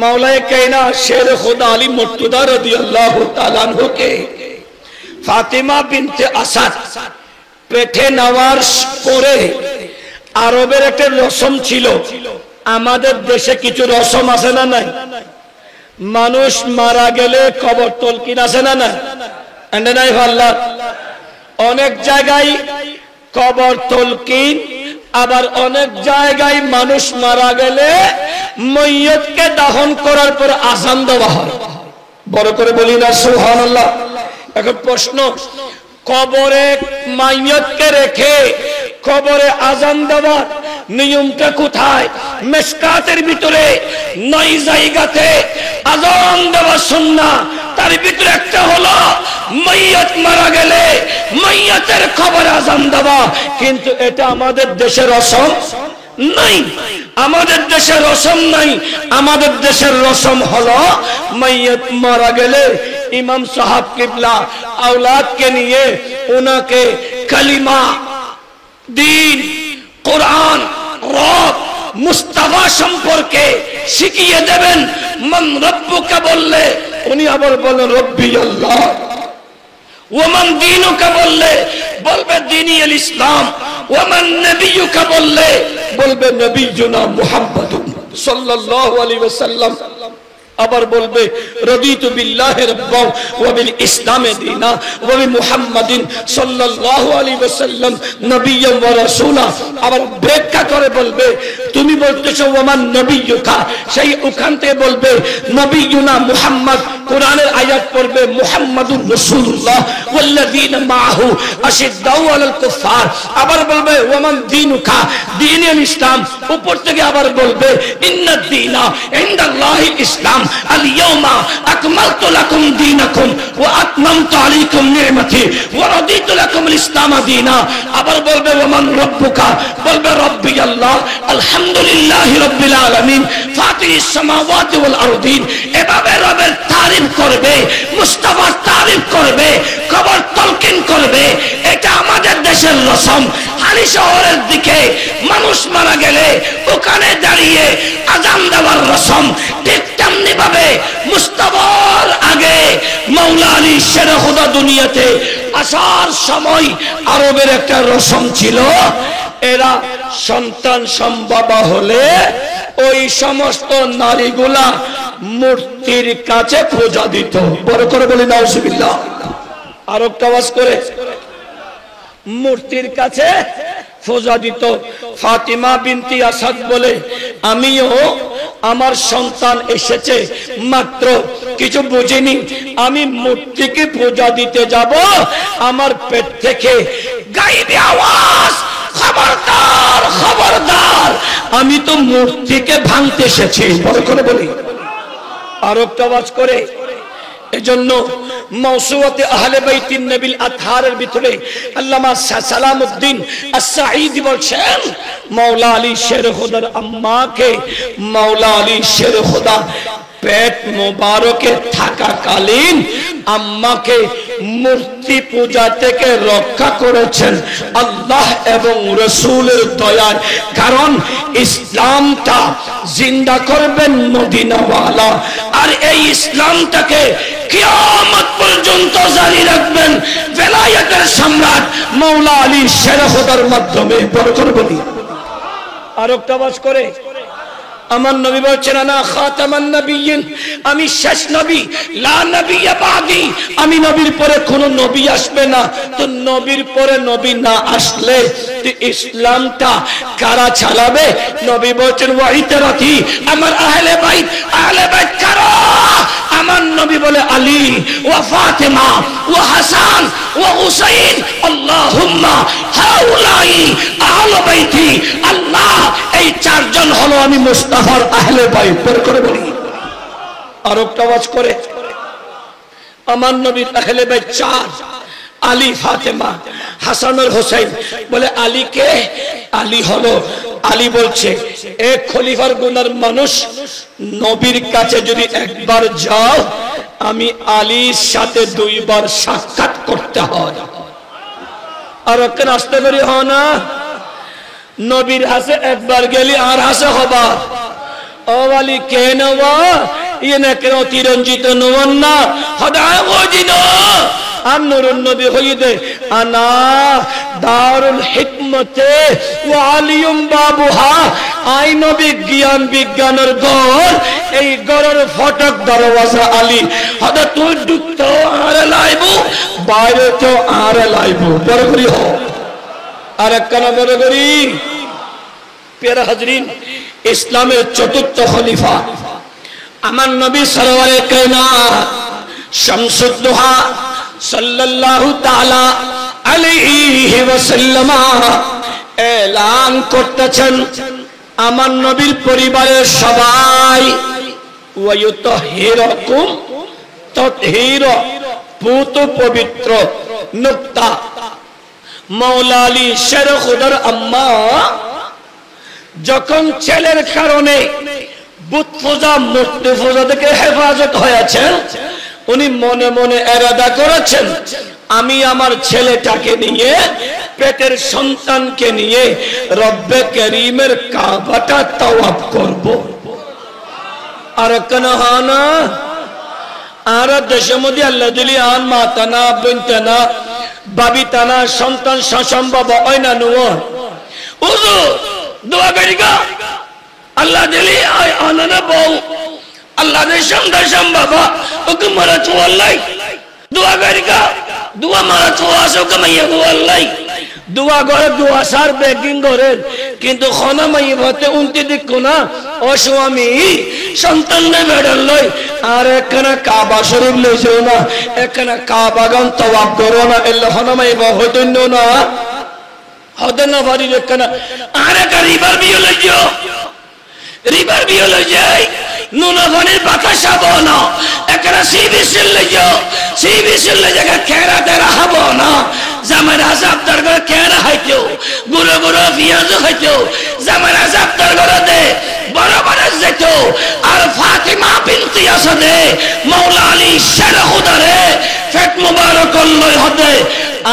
A: মৌলায়ে কায়নাত শের খুদা আলী মুর্তজা রাদিয়াল্লাহু তাআলা আনহু কে ফাতিমা বিনতে আসাদ পেটে নেওয়ার পরে আরবের একটা রসম ছিল। আমাদের দেশে কিছু রসম আছে না নাই? মানুষ মারা গেলে কবর তলকিন আছে না না? নাই ভাল্লা, অনেক জায়গায় কবর তলকিন, আবার অনেক জায়গায় মানুষ মারা গেলে মইয়তকে দাফন করার পর আযান দেওয়া হয়। বড় করে বলি না সুবহানাল্লাহ। এখন প্রশ্ন, কবরে মাইয়তকে রেখে কবরে আযান দেওয়া নিয়মটা কোথায়? মিশকাতের ভিতরে 9 জায়গাতে আযান দেওয়া সুন্নাহ। তার ভিতরে একটা হলো মাইয়ত মারা গেলে মাইয়তের কবরে আযান দেওয়া। কিন্তু এটা আমাদের দেশের রসম নাই, আমাদের দেশের রসম নাই। আমাদের দেশের রসম হলো মাইয়ত মারা গেলে ইমাম সাহেব কিবলা আওলাদকে নিয়ে ওনাকে কালিমা, দ্বীন, কোরআন, রব, মুস্তাফা সম্পর্কে শিখিয়ে দেবেন। মান রব্বুকা বললে উনি আবার বলেন রব্বি আল্লাহ। ওমান দীনুকা বললে বলবে দীনি আল ইসলাম। ওমান নবিয়ুকা বললে বলবে নবিয়ুনা মুহাম্মাদুন সাল্লাল্লাহু আলাইহি ওয়াসাল্লাম। আবার বলবে রাদিতু বিল্লাহি রাব্বান ওয়া বিল ইসলামি দীনা ওয়া বি মুহাম্মাদিন সাল্লাল্লাহু আলাইহি ওয়াসাল্লাম নবিয়্যান ওয়া রাসূলা। আবার ব্যাখ্যা করে বলবে তুমি বলতেছো ওমান নবিয়্যুকা, সেই ওখান থেকে বলবে নবিয়্যুনা মুহাম্মদ। কোরআনের আয়াত পড়বে মুহাম্মাদুর রাসূলুল্লাহ ওয়াল্লাযীনা মাআহু আশিদ্দাউ আলাল কুফার। আবার বলবে ওমান দীনুকা, দ্বীনুল ইসলাম। উপর থেকে আবার বলবে ইন্নাদ দীনা ইনদাল্লাহিল ইসলাম আল-ইয়াওমা আকমালতু লাকুম দীনাকুম ওয়া আতমামতু আলাইকুম নি'মাতি ওয়া রাদিতু লাকুমুল ইসলাম দীনা। আবার বলবে ওমান রাব্বুকা, বলবে রাব্বি আল্লাহ আলহামদুলিল্লাহি রাব্বিল আলামিন ফাতিরিস সামাওয়াতি ওয়াল আরদিন। এভাবে রবের তারিফ করবে, মুস্তাফার তারিফ করবে, কবর তলকিন করবে। এটা আমাদের দেশের রসম। হালি শহরের দিকে মানুষ মারা গেলে ওখানে দাঁড়িয়ে আজান দেওয়ার রসম। ঠিক তেমনি ভাবে মুস্তাফার আগে মাওলা আলী শেরে খোদা দুনিয়াতে আসার সময় আরবের একটা রসম ছিল। এরা সন্তান সম্ভবা হলে ওই সমস্ত নারীগুলা মূর্তির কাছে পূজা দিত। বড় করে বলি নাউজুবিল্লাহ। আর একটা আওয়াজ করে মূর্তির কাছে পূজা দিত। ফাতিমা বিনতি আসাদ বলে আমিও আমার সন্তান এসেছে মাত্র কিছু বুঝিনি, আমি মূর্তিকে পূজা দিতে যাব, আমার পেট থেকে গায়েবী আওয়াজ খবরদার খবরদার, আমি তো মূর্তিকে ভাঙতে এসেছি। বড় করে বলি আর একটা আওয়াজ করে। এজন্য মাওসুয়াতে আহলে বাইতিন নবীল আতহারের ভিতরে আল্লামা সালামউদ্দিন আস-সাঈদী বলছেন মাওলা আলী শের খোদার আম্মাকে মাওলা আলী শের খোদা পেট মোবারকে থাকাকালীন আম্মাকে মূর্তি পূজা থেকে রক্ষা করেছেন আল্লাহ এবং রাসূলের দয়ায়। কারণ ইসলামটা জিন্দা করবেন মদিনাওয়ালা, আর এই ইসলামটাকে কিয়ামত পর্যন্ত জারি রাখবেন বেলায়েতের সম্রাট মাওলা আলী শের খোদার মাধ্যমে। বড় করে বলি আর একটা আওয়াজ করে। আমার নবী বলছেন আনা খাতামান নবিয়্যিন, আমি শেষ নবী, লা নবিয়্যা বাদি, আমি নবীর পরে কোন নবী আসবে না। তো নবীর পরে নবী না আসলে ইসলামটা কারা চালাবে? নবী বলছেন ওয়া ইতরাতি, আমার আহলে বাইত কারা? আমার নবী বলে আলী ওয়া ফাতিমা ওয়া হাসান ওয়া হুসাইন, আল্লাহুম্মা হাউলাই আহলে বাইতি। আল্লাহ এই চারজন হলো আমি মুস্তাফার আহলে বাইত। বের করে বলি আর একটা আওয়াজ করে। আমার নবীর আহলে বাইত চার, আলী, ফাতেমা, হাসান আর হোসেন। বলে আলী কে? আলী হলো, আলী বলছে এক খলিফার গুনার মানুষ নবীর কাছে যদি একবার যাও, আমি আলীর সাথে দুইবার সাক্ষাৎ করতে হয়। আর ওকে আসতে পারি হ না, নবীর হাসে একবার গেলি আর হাসে হবা। ও আলী কে নেওয়া ইয়ে না কেন তিরঞ্জিত নন না হদায় ওজিন আর নুরুন নবী হইদে আনা দারুল হিকমতে ওয়া আলিয়ুম বাবুহা। আই নবী জ্ঞান বিজ্ঞানের ঘর, এই ঘরের ফটক দরওয়াজা আলী। হদা তুই ঢুকতো আর লাইবু, বাইরে তো আর লাইবু। বড় করি হ আর একখানা বড় করি। প্যারা হাজরিন, ইসলামের চতুর্থ খলিফা আমার নবী সরওয়ারে কায়নাত শামসুদ দুহা সাল্লাল্লাহু তাআলা আলাইহি ওয়াসাল্লাম এলান করতেছেন আমার নবীর পরিবারের সবাই ওয়ায়ুতাহিরকুম তাতহীরা, পুত পবিত্র নুক্তা। মাওলা আলী শের খোদার আম্মা যখন ছেলের কারণে বুত পূজা মূর্তি পূজা থেকে হেফাজত হয়েছে, উনি মনে মনে এরাদা করেছেন আমি আমার ছেলেটাকে নিয়ে, পেটের সন্তানকে নিয়ে রব্বে করিমের কাবাটা তাওয়াফ করব। আর কেন হানা আর দেশের মধ্যে আল্লাহ দিলি আন মাতানা বইতানা বাবিতানা সন্তান সম্ভব হয় না নুয় উজু দোয়া করি গা আল্লাহ দিলি আনানা বউ আল্লাহ দেশম বাবা ওকে মারা চোয়াল্লাই দোয়া করিকা দোয়া মারা চোয়া আসো কামাইয়া গোয়াল্লাই দোয়া করে দোয়া সার বেকিং করে কিন্তু খনা মাই ভাতে উনতি দেখো না ও স্বামী সন্তাননে মেডাল লই আর একখানা কাবা শরীফ লইছো না একখানা কাবা গান তওয়াব করো না এলে খনা মাই হইতো না হতে না পারি একখানা আর একটা রিভার বিয়ে লইছো রিভার বিয়ে লই যাই নুনা পানির বাতাস হবো না একখানা সি বিশিল লইছো সি বিশিল লই জায়গা খেরাতে রাখবো না জামার আজাব তার ঘরে কেনা খাইতো গুঁড়ো গুঁড়ো পেঁয়াজও খাইতো জামার আজাব তার ঘরে বড় বড় যেত আর ফাতিমা বিনতে আসাদে মাওলা আলী শের খুদারে ফেট মুবারক লই হতে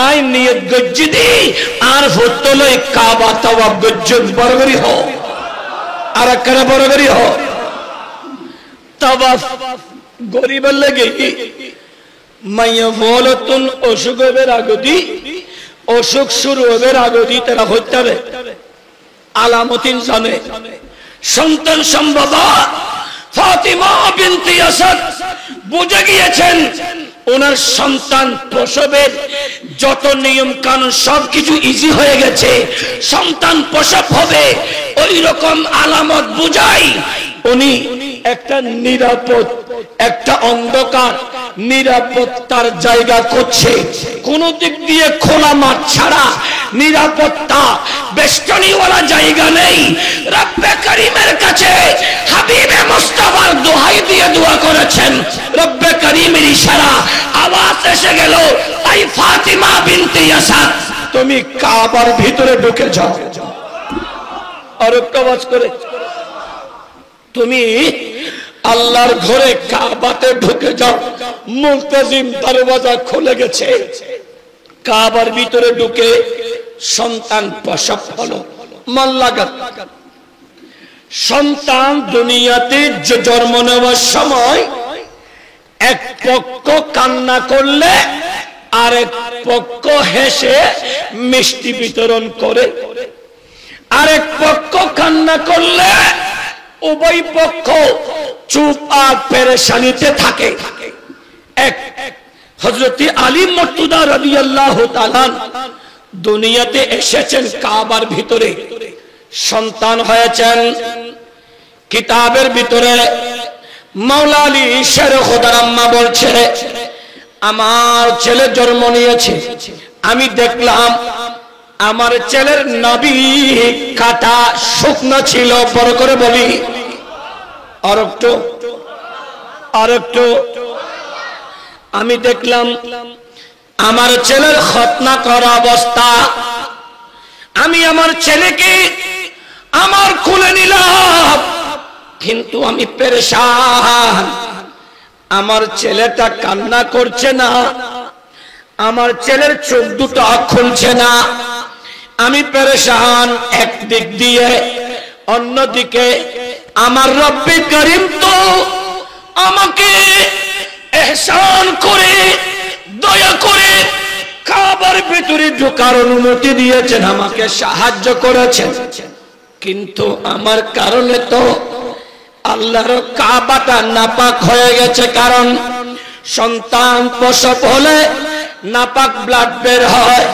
A: আই নিয়ত গজ্জি দি আর ফটো লই কাবা তওয়াব গজ্জত বরগরি হ আর একখানা বরগরি হ তওয়াব গরিবের লাগে মাইয়া বলতুন অসুখ হবে আগদি অসুখ শুরু হবে আগদি তারা হইতে হবে আলামতিন জানে সন্তান সম্ভব ফাতিমা বিনতে আসাদ বুঝে গিয়েছেন ওনার সন্তান প্রসবের যত নিয়ম কানুন সবকিছু ইজি হয়ে গেছে সন্তান প্রসব হবে ওই রকম আলামত বুঝাই উনি একটা নিরাপদ একটা অন্ধকার নিরাপত্তার জায়গা করছে কোন দিক দিয়ে খোলা মাঠ ছাড়া নিরাপত্তা বেষ্টনীওয়ালা জায়গা নেই রব্বে করিমের কাছে হাবিবে মুস্তাফার দোহাই দিয়ে দোয়া করেছেন রব্বে করিমের ইশারা আওয়াজ এসে গেল আই ফাতিমা বিনতে আসাদ তুমি কাবার ভিতরে ঢুকে যাও আর একটা আওয়াজ করে তুমি আল্লাহর ঘরে কাবাতে ঢুকে যাও মুলতাজিম দরওয়াজা খুলে গেছে কাবার ভিতরে ঢুকে সন্তান প্রসব হলো মন লাগাত সন্তান দুনিয়াতে জন্ম নেওয়ার সময় এক পক্ষ কান্না করলে আরেক পক্ষ হেসে মিষ্টি বিতরণ করে আরেক পক্ষ কান্না করলে উভয় পক্ষ চুপ আর পেরেশানিতে থাকে এক হযরত আলী মুর্তজা রাদিয়াল্লাহু তাআলা দুনিয়াতে এসেছেন কাবার ভিতরে সন্তান হয়েছেন কিতাবের ভিতরে মাওলা আলী শের খোদার আম্মা বলছে আমার ছেলে জন্ম নিয়েছে আমি দেখলাম আমার ছেলের নাভি কাটা শুকনো ছিল বড় করে বলি আরেকটু আমি দেখলাম আমার ছেলের খতনা করা অবস্থা আমি আমার ছেলেকে আমার কোলে নিলাম কিন্তু আমি পেরেশান আমার ছেলেটা কান্না করছে না আমার ছেলের চোখ দুটো খুলছে না আমি পেরেশান একদিক দিয়ে অন্যদিকে আমার রব্বে করিম তো আমাকে ইহসান করে দয়া করে কাবার ভিতরে ঢোকার অনুমতি দিয়েছেন আমাকে সাহায্য করেছেন কিন্তু আমার কারণে তো আল্লাহর কাবাটা নাপাক হয়ে গেছে কারণ সন্তান প্রসব হলে নাপাক ব্লাড বের হয়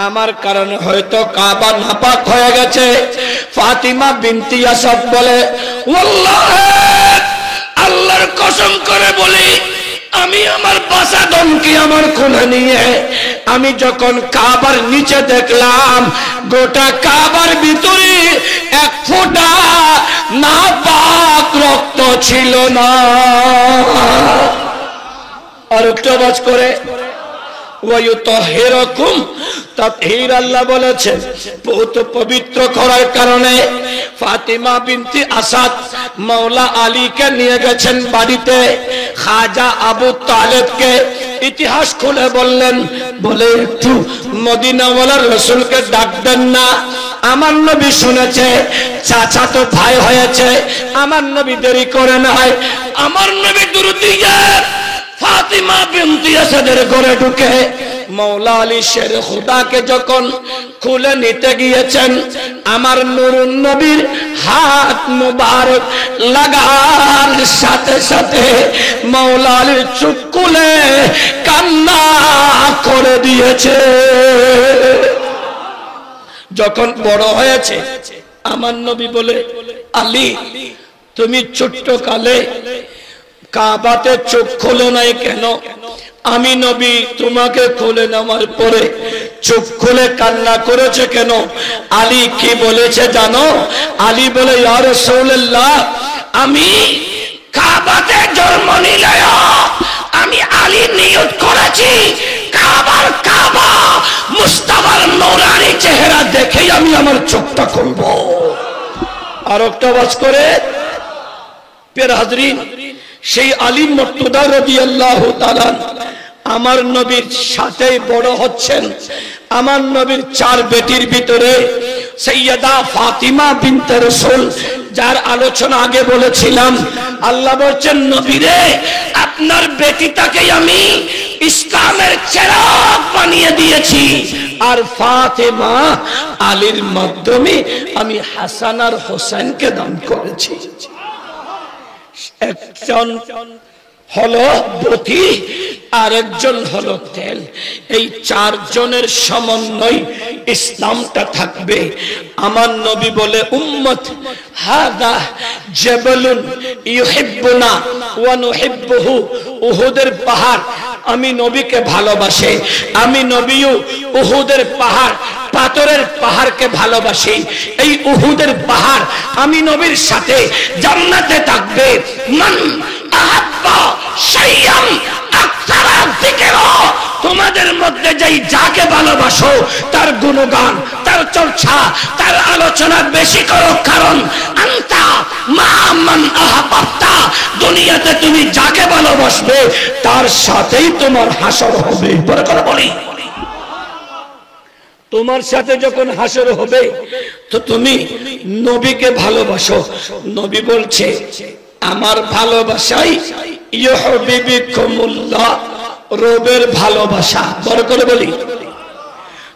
A: আমার কারণে হয়তো কাবা নাপাক হয়ে গেছে ফাতিমা বিনতে আসাদ বলে ওয়াল্লাহি আল্লাহর কসম করে বলি আমি আমার বাসাদনকে আমার কোলে নিয়ে আমি যখন কাবার নিচে দেখলাম গোটা কাবার ভিতরে এক ফোঁটা নাপাক রক্ত ছিল না আর একটু আওয়াজ করে ওয়ায়ুতাহিরুকুম তাতহীর আল্লাহ বলেছেন বহুত পবিত্র করার কারণে ফাতিমা বিনতে আসাদ মাওলা আলীকে নিয়ে গেছেন বাড়িতে খাজা আবু তালেবকে ইতিহাস খুলে বললেন বলে একটু মদিনাওয়ালার রাসূলকে ডাক দেন না আমার নবী শুনেছে চাচা তো ভাই হয়েছে আমার নবী দেরি করে নাই আমার নবী দুরূদ দিয়ে ফাতিমা বিনতে আসাদের ঘরে ঢুকে মাওলা আলী শের খুদাকে যখন খুলে নিতে গিয়েছেন আমার নূরুন নবীর হাত মুবারক লাগার সাথে সাথে মাওলা আলীর চোখ খুলে কান্না করে দিয়েছে। যখন বড় হয়েছে আমার নবী বলে, আলী তুমি ছোট্ট কালে কাবাতে চোখ খোলো নাই কেন? আমি নবী তোমাকে খুলে নেওয়ার পরে চোখ খুলে কান্না করেছে কেন? আলী কি বলেছে জানো? আলী বলে, ইয়া রাসূলুল্লাহ, আমি কাবাতে জন্ম নিলে আমি আলী নিয়ত করেছি কাবার কাবা মুস্তাফার নূরানি চেহারা দেখেই আমি আমার চোখটা খুলব। আর একটা আওয়াজ করে প্রিয় হাজরিন, সেই আলী মুর্তজা রাদিয়াল্লাহু তাআলা আমার নবীর সাথে বড় হচ্ছেন। আমার নবীর চার বেটির ভিতরে সাইয়্যিদা ফাতিমা বিনতে রাসূল, যার আলোচনা আগে বলেছিলাম, আল্লাহ বলছেন নবীরে আপনার বেটিটাকে আমি ইসলামের চেরাগ বানিয়ে দিয়েছি, আর ফাতেমা আলীর মাধ্যমে আমি হাসান আর হোসেনকে দান করেছি। একজন হলো বতি, আরেকজন হলো তেল। এই চারজনের সমন্বয় ইসলামটা থাকবে। আমার নবী বলে, উম্মত হাদা জাবালুন ইউহিব্বুনা ওয়া নুহিব্বুহু। উহুদের পাহাড় আমি নবীকে ভালোবাসে, আমি নবীও উহুদের পাহাড় পাথরের পাহাড়কে ভালোবাসি। এই উহুদের পাহাড় আমি নবীর সাথে জান্নাতে থাকবে। মান আহাব্বা শাইয়ান আকতারা যিকরা, তোমাদের মধ্যে যেই যাকে ভালোবাসো তার গুণগান, তার চর্চা, তার আলোচনা বেশি করো, কারণ আনতা মা মান আহাব্বাতা, দুনিয়াতে তুমি যাকে ভালোবাসবে তার সাথেই তোমার হাসর হবে। বড় করে বলি, তোমার সাথে যখন হাসর হবে তো তুমি নবীকে ভালোবাসো। নবী বলছে আমার ভালোবাসাই ইউহিব্বুকুমুল্লাহ, রবের ভালোবাসা। বড় করে বলি,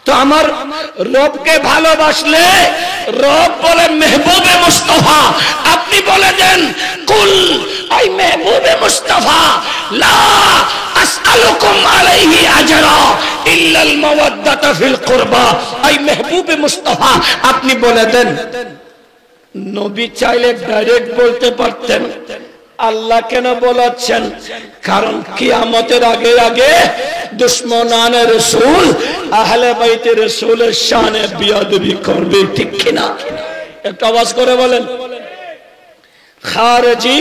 A: তো আমার রবকে ভালোবাসলে রব বলে মেহবুবে মুস্তাফা, আপনি বলে দেন কুল আই মেহবুবে মুস্তাফা লা আসআলুকুম আলাইহি আজরা ইল্লাল মাওয়াদ্দাতা ফিল কুরবা। আই মেহবুবে মুস্তাফা, আপনি বলে দেন। নবী চাইলে ডাইরেক্ট বলতে পারতেন, আল্লাহ কেন বলাচ্ছেন? কারণ কিয়ামতের আগে আগে দুশমনানে রাসূল আহলে বাইতে রাসূলের শানে বিয়াদবি করবে, ঠিক কিনা? একটা আওয়াজ করে বলেন। খারজি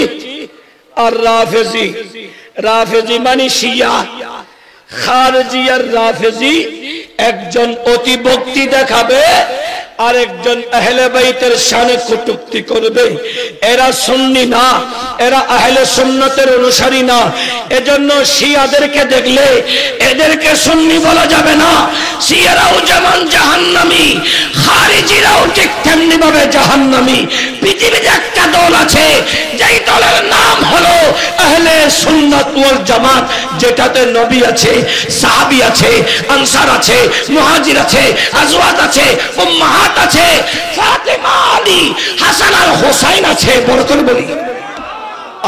A: আর রাফেজি, রাফেজি মানে শিয়া, খারজি আর রাফেজি একজন অতি ভক্তি দেখাবে, আরেকজন আহলে বাইতের শানে কটূক্তি করবে। এরা সুন্নি না, এরা আহলে সুন্নতের অনুসারী না। এজন্য শিয়াদেরকে দেখলে এদেরকে সুন্নি বলা যাবে না। শিয়ারাও যেমন জাহান্নামী, খারিজিরাও ঠিক তেমনি ভাবে জাহান্নামী। পৃথিবীতে একটা দল আছে যেই দলের নাম হলো আহলে সুন্নাত ওয়াল জামাত, যেটাতে নবী আছে, সাহাবী আছে, আনসার আছে, মুহাজির আছে, আজওয়াজ আছে, উম্মাহাত আছে, ফাতেমা আলী হাসান আর হোসেন আছে। বড় করে বলি,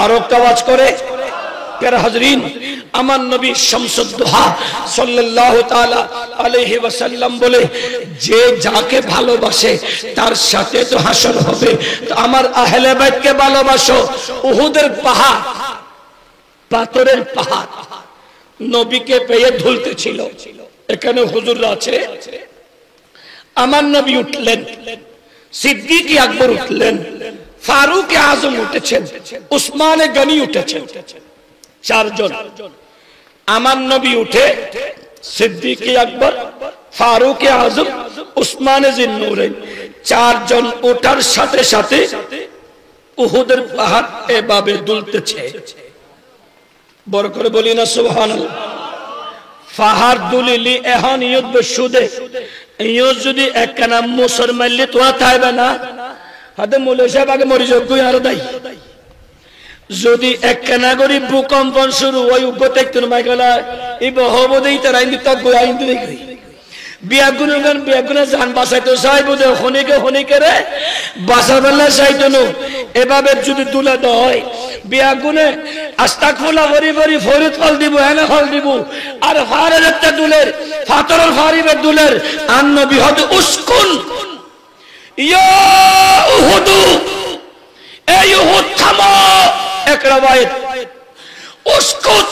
A: আর একটা আওয়াজ করে প্যারা হাজরিন, আমার নবী শামসুদ দুহা সাল্লাল্লাহু তাআলা আলাইহি ওয়াসাল্লাম বলে, যে যাকে ভালোবাসে তার সাথে তো হাসর হবে। তো আমার আহলে বাইতকে ভালোবাসো। উহুদের পাহাড় পাথরের পাহাড় নবীকে পেয়ে ঝুলতেছিল। এখানে হুজুররা আছে। আমার নবী উঠলেন, সিদ্দিক আকবর উঠলেন, ফারুক আজম উঠেছেন, উসমান গনি উঠেছেন, চারজন। আমার নবী উঠে সিদ্দিক আকবর, ফারুক আজম, উসমান জিন্নুরাইন, চারজন ওঠার সাথে সাথে উহুদের পাহাড় এভাবে দুলতেছে। বড় করে বলি না সুবহানাল্লাহ। পাহাড় দুলিলি এখন ইয়ুদ সুদে ইয়ুদ যদি একখানা মুসর মারলে তোরা থাকবে না, হাতে মুলে সাহেব আগে মরিযোগ্য আর দাই। যদি একখানা করি ভূকম্পন শুরু ওই উগ্র দেখতেন মাইকেলা এই বহবদেই তার আইন তক আইন দেখি বিয়াগুনে জান বাঁচাইতে চাই বুঝে হনিকে রে বাঁচাবেলা চাইতো না। এভাবে যদি তুলে দেয় বিয়াগুনে আস্তাগফিরুল্লাহ বরি ফরিদ ফল দিব এনে ফল দিব আর ফারের একটা দুলের ফাতরের ফারিবের দুলের আন নবী হদ উসকুন ইয়া উহুদু এই উহুদ থামো। এক রওয়ায়াত উসকুত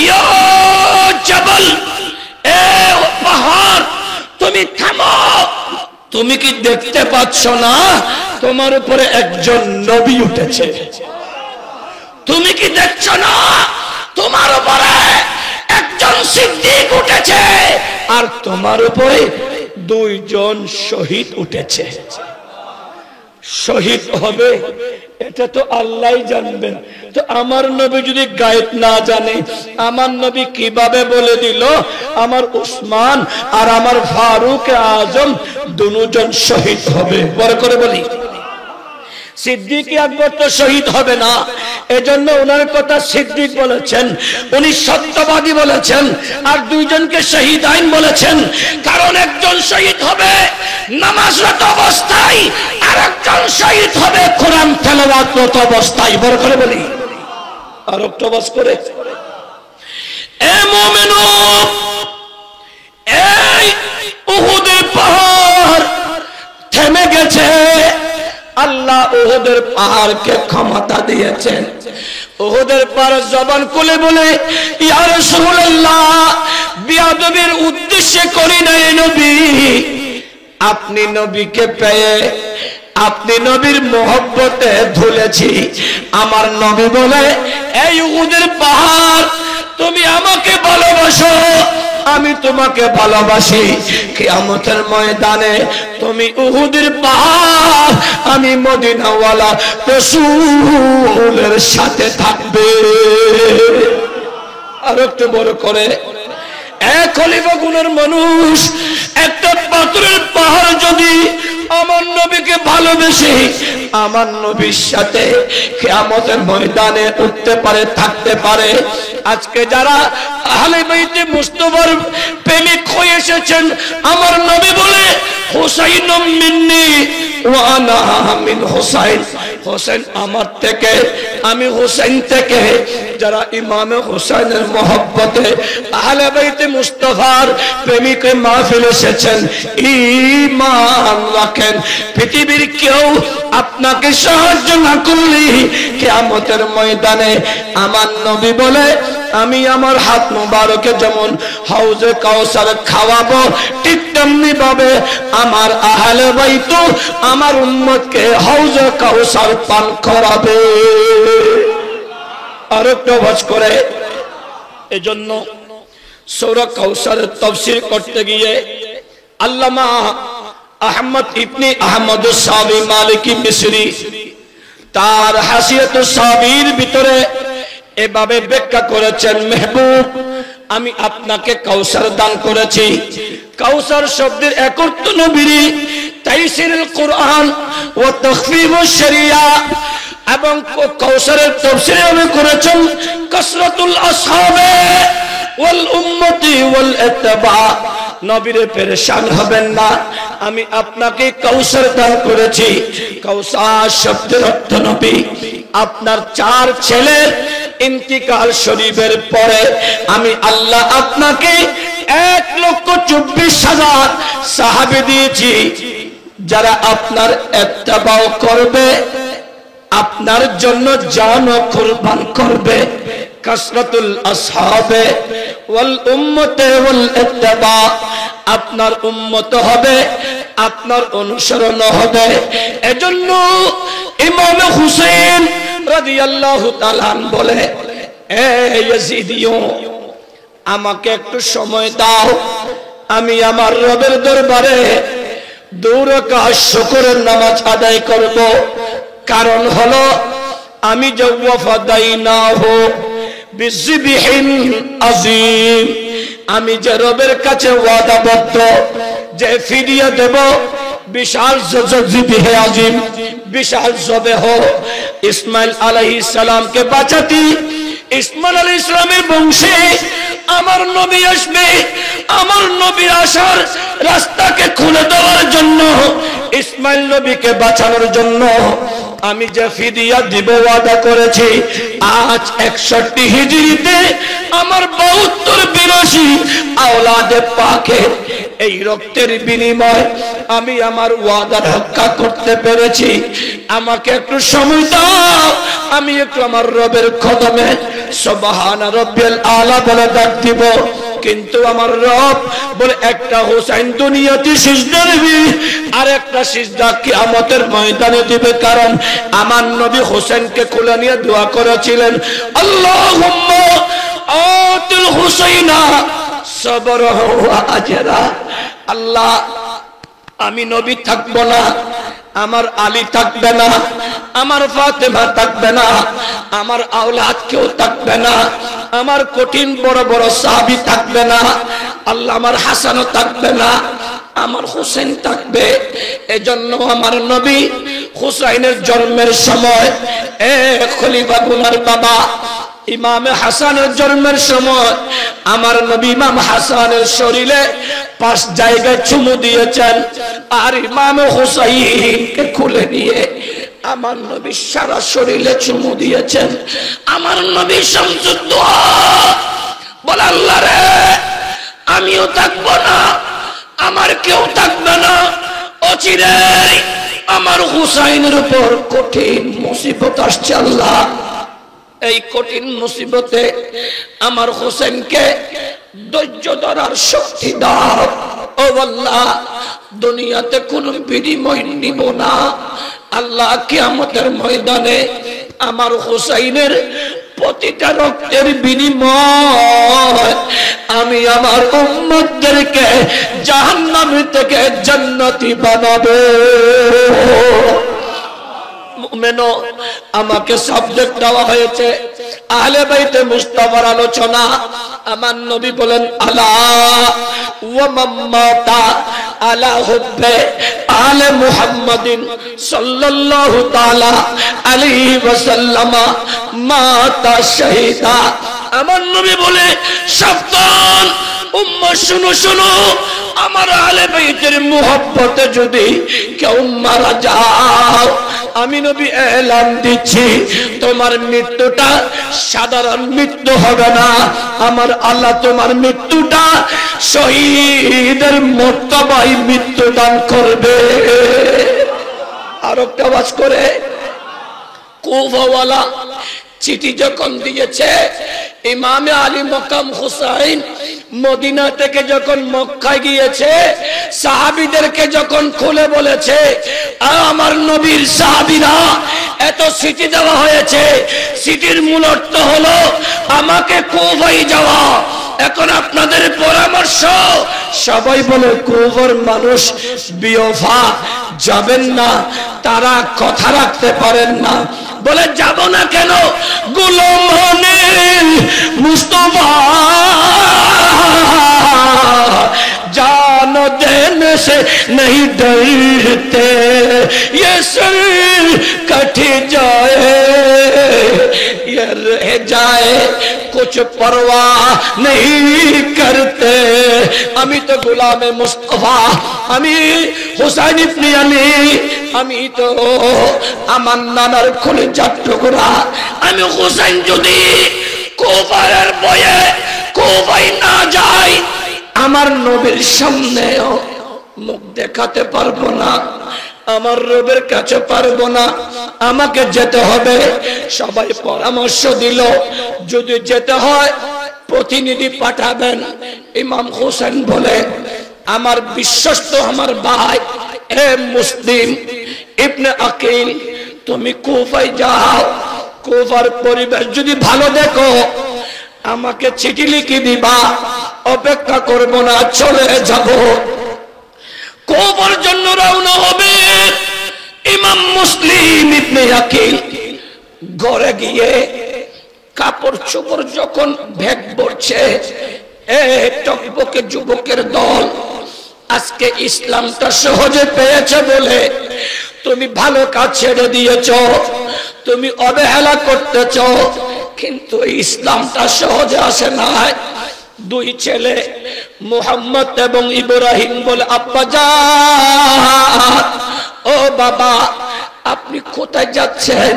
A: ইয়া জাবাল এ পাহাড় তুমি থামো। তুমি কি দেখতে পাচ্ছ না তোমার উপরে একজন নবী উঠেছে? তুমি কি দেখছো না তোমার উপরে একজন সিদ্দিক উঠেছে আর তোমার উপরে দুইজন শহীদ উঠেছে। শহীদ হবে এটা তো আল্লাহই জানবেন। তো আমার নবী যদি গায়েব না জানে আমার নবী কিভাবে বলে দিল আমার উসমান আর আমার ফারুক আজম দুজন শহীদ হবে? বড় করে বলি সিদ্দিক আকবর তো শহীদ হবে না, এজন্য ওনার কথা সিদ্দিক বলেছেন, উনি সত্যবাদী বলেছেন আর দুইজনকে শহীদ আইন বলেছেন। কারণ একজন শহীদ হবে নামাজরত অবস্থায় আর একজন শহীদ হবে কোরআন তেলাওয়াতরত অবস্থায়। বড় করে বলি আর অক্টোবাস করে এ মুমিনু এই উহুদের পাহাড় থেমে গেছে। আল্লাহ উহুদের পাহাড়কে ক্ষমতা দিয়েছেন। উহুদের পাহাড় জবান খুলে বলে ইয়া রাসূলুল্লাহ বিয়াদবির উদ্দেশ্যে করি নাই নবী, আপনি নবীকে পেয়ে আপনি নবীর মহব্বতে ধুলেছি। আমার নবী বলে এই উহুদের পাহাড় তুমি আমাকে ভালোবাসো আমি তোমাকে ভালোবাসি। কিয়ামতের ময়দানে তুমি উহুদের পাহাড় আমি মদিনাওয়ালা রাসূলের সাথে থাকবে। আর একটু বড় করে এক খলিফা গুণের মানুষ একটা পাথরের পাহাড় যদি আমার নবীকে ভালোবেসে আমার নবীর সাথে কিয়ামতের ময়দানে উঠতে পারে থাকতে পারে। আজকে যারা আহলে বাইতে মুস্তাফার প্রেমিক হয়ে এসেছেন আমার নবী বলে হুসাইনুম মিন্নি ওয়া আনা মিন হুসাইন, হোসেন আমার থেকে আমি হোসেন থেকে। যারা ইমামে হোসেনের মহব্বতে আহলে বাইতে মুস্তাফার প্রেমিকের মাহফিল এসেছেন ঈমান রাখেন। পৃথিবীর কেউ আপনাকে সাহায্য না করলে কিয়ামতের ময়দানে আমার নবী বলে আমি আমার হাত মুবারকে যেমন হাউজে কাউসার খাওয়াবো ঠিক তেমনি ভাবে আমার আহলে বাইত আমার উম্মতকে হাউজে কাউসার পান করাবে। আর একটু ওয়াজ করে এজন্য সূরা কাউসারের তাফসীর করতে গিয়ে আল্লামা আহমদ ইবনে আহমদ সাবি মালিকি মিসরি তার হাসিয়াতুস সাবির ভিতরে এভাবে ব্যাখ্যা করেছেন মেহবুব আমি আপনাকে কাউসার দান করেছি। কাউসার শব্দের একর্থ নবীর তাইসিরুল কুরআন ওয়া তাখফীফুশ শরিয়া এবং কাউসারের তাফসীরে আমি করেছেন কাসরাতুল আসহাবে ওয়াল উম্মতি ওয়াল ইত্তিবা। নবীর পেরেশান হবেন না আমি আপনাকে কাউসার দান করেছি। কাউসার শব্দের অর্থ নবী। আপনার 4 ছেলের ইন্তিকাল শরীফের পরে আমি আল্লাহ আপনাকে 1,24,000 সাহাবী দিয়েছি যারা আপনার ইত্তেবা করবে আপনার জন্য জানও কুরবান করবে। কাসরাতুল আসহাবে ওয়াল উম্মতে ওয়াল ইত্তিবা আপনার উম্মত হবে আপনার অনুসরণ হবে। এজন্য ইমাম হুসাইন রাদিয়াল্লাহু তাআলা বলে এ ইয়াজিদিও আমাকে একটু সময় দাও আমি আমার রবের দরবারে 2 রাকাত শুকরের নামাজ আদায় করব। কারণ হলো আমি যে ওয়াফাদাইনাহু বিযিবহিন আযীম আমি যে রবের কাছে ওয়াদাবদ্ধ যে ফিরিয়ে দেব বিশাল জিবহে আযীম বিশাল জবেহ। ইসমাইল আলাইহিস সালামকে বাঁচাতে ইসমাইল আলাইহিস সালামের বংশে আমার নবী আসবে, আমার নবীর আসার রাস্তাকে খুলে দেওয়ার জন্য, ইসমাইল নবীকে বাঁচানোর জন্য আমি যে ফিদিয়া দিব ওয়াদা করেছি, আজ 61 হিজরিতে আমার 72 আওলাদে পাকের এই রক্তের বিনিময় আমি আমার ওয়াদা রক্ষা করতে পেরেছি। আমাকে একটু সময় দাও, আমি একটু আমার রবের কদমে সুবহান রাব্বিল আলা বলে ডাক দিব। কিন্তু আমার রব বলে একটা হুসাইন দুনিয়াতে সিজদা দিবে আর একটা সিজদা কিয়ামতের ময়দানে দিবে। কারণ আমার নবী হুসাইনকে কোলে নিয়ে দোয়া করেছিলেন, আল্লাহুম্মা আতিল হুসাইনা সবরহু ওয়া আজরা। আল্লাহ, আমি নবী থাকবো না, আমার আলী থাকবে না, আমার ফাতেমা থাকবে না, আমার আওলাদ কেউ থাকবে না, আমার কঠিন বড় বড় সাহাবী থাকবে না, আল্লাহ আমার হাসানও থাকবে না, আমার হোসেন থাকবে। এজন্য আমার নবী হুসাইনের জন্মের সময় খলিফা গুনার বাবা ইমাম হাসানের জন্মের সময় আমার নবী ইমাম হাসানের শরীরে 5 জায়গায় চুমু দিয়েছেন, আর ইমাম হুসাইনকে খুলে নিয়ে আমার নবী সারা শরীরে চুমু দিয়েছেন। আমার নবী শামসুদ্দোহা বলে, আল্লাহ রে, আমিও থাকবো না, আমার কেউ থাকবে না, অচিরে আমার হুসাইনের উপর কঠিন মুসিবত আসছে। আল্লাহ, এই কঠিন মুসিবতে আমার হোসেনকে ধৈর্য ধরার শক্তি দাও। ও আল্লাহ, দুনিয়াতে কোনো বিনিময় নিব না। আল্লাহ, কিয়ামতের ময়দানে আমার হোসাইনের প্রতিটা রক্তের বিনিময় আমি আমার উম্মতদেরকে জাহান্নাম থেকে জান্নাতি বানাবো। মুমিনো, আমাকে সাবজেক্ট দেওয়া হয়েছে আহলে বাইতে মুস্তাফার আলোচনা। আমার নবী বলেন, আলা ওয়া মাম্মাতা আলা হুব্বে আলে মুহাম্মাদিন সাল্লাল্লাহু তাআলা আলাইহি ওয়াসাল্লাম মাতা শাহিদা। আমার নবী বলে, সাবধান উম্মত, শুনো শুনো, আমার আহলে বাইতের মুহাব্বতে যদি কেউ মারা যাও, আমি নবী এলান দিচ্ছি, তোমার মৃত্যুটা সাধারণ মৃত্যু হবে না। আমার আল্লাহ তোমার মৃত্যুটা শহীদের মর্তবায় মৃত্যু দান করবে। আর একটা আওয়াজ করে, কুফাওয়ালা চিঠি যখন দিয়েছে ইমামে আলী মকাম হুসাইন মদিনা থেকে যখন মক্কায় গিয়েছে, সাহাবীদেরকে যখন খুলে বলেছে, আমার নবীর সাহাবীরা এত চিঠি দেওয়া হয়েছে, চিঠির মূল অর্থ হলো আমাকে কুফায় যাওয়া। এখন আপনাদের পরামর্শ, সবাই বলে কুফার মানুষ বিওফা, যাবেন না, তারা কথা রাখতে পারেন না। বলে, যাব না কেন? গোলাম মুস্তাফা जानो देने से नहीं डरते, ये सर कट जाए ये रह जाए कुछ परवाह नहीं करते। अमी तो गुलाम मुस्तफा, अमी हुसैन इब्ने अली, अमी तो আমার নানার কলিজার টুকরা। আমি হুসাইন যদি কুফার বয়ে কুফায় না যাই, আমার নবীর সামনেও মুখ দেখাতে পারবো না, আমার রবের কাছে পারবো না, আমাকে যেতে হবে। সবাই পরামর্শ দিল, যদি যেতে হয় প্রতিনিধি পাঠাবেন। ইমাম হোসেন বলে, আমার বিশ্বস্ত আমার ভাই এ মুসলিম ইবনে আকিল, তুমি কুফায় যাও, কুফার পরিবেশ যদি ভালো দেখো আমাকে চিঠি লিখে দিবা, অপেক্ষা করব না, চলে যাব। কুফার জন্য রওনা হবে। ইমাম মুসলিম ইবনে আকিল ঘরে গিয়ে কাপড় চোপড় যখন ব্যাগ ভরছে, টকবকে যুবকের দল আজকে ইসলামটা সহজে পেয়েছে বলে তুমি ভালো কাজ ছেড়ে দিয়েছ, তুমি অবহেলা করতেছ, কিন্তু ইসলামটা সহজে আসে না। দুই ছেলে মুহাম্মদ এবং ইব্রাহিম বলে, আব্বা জান, ও বাবা আপনি কোথায় যাচ্ছেন?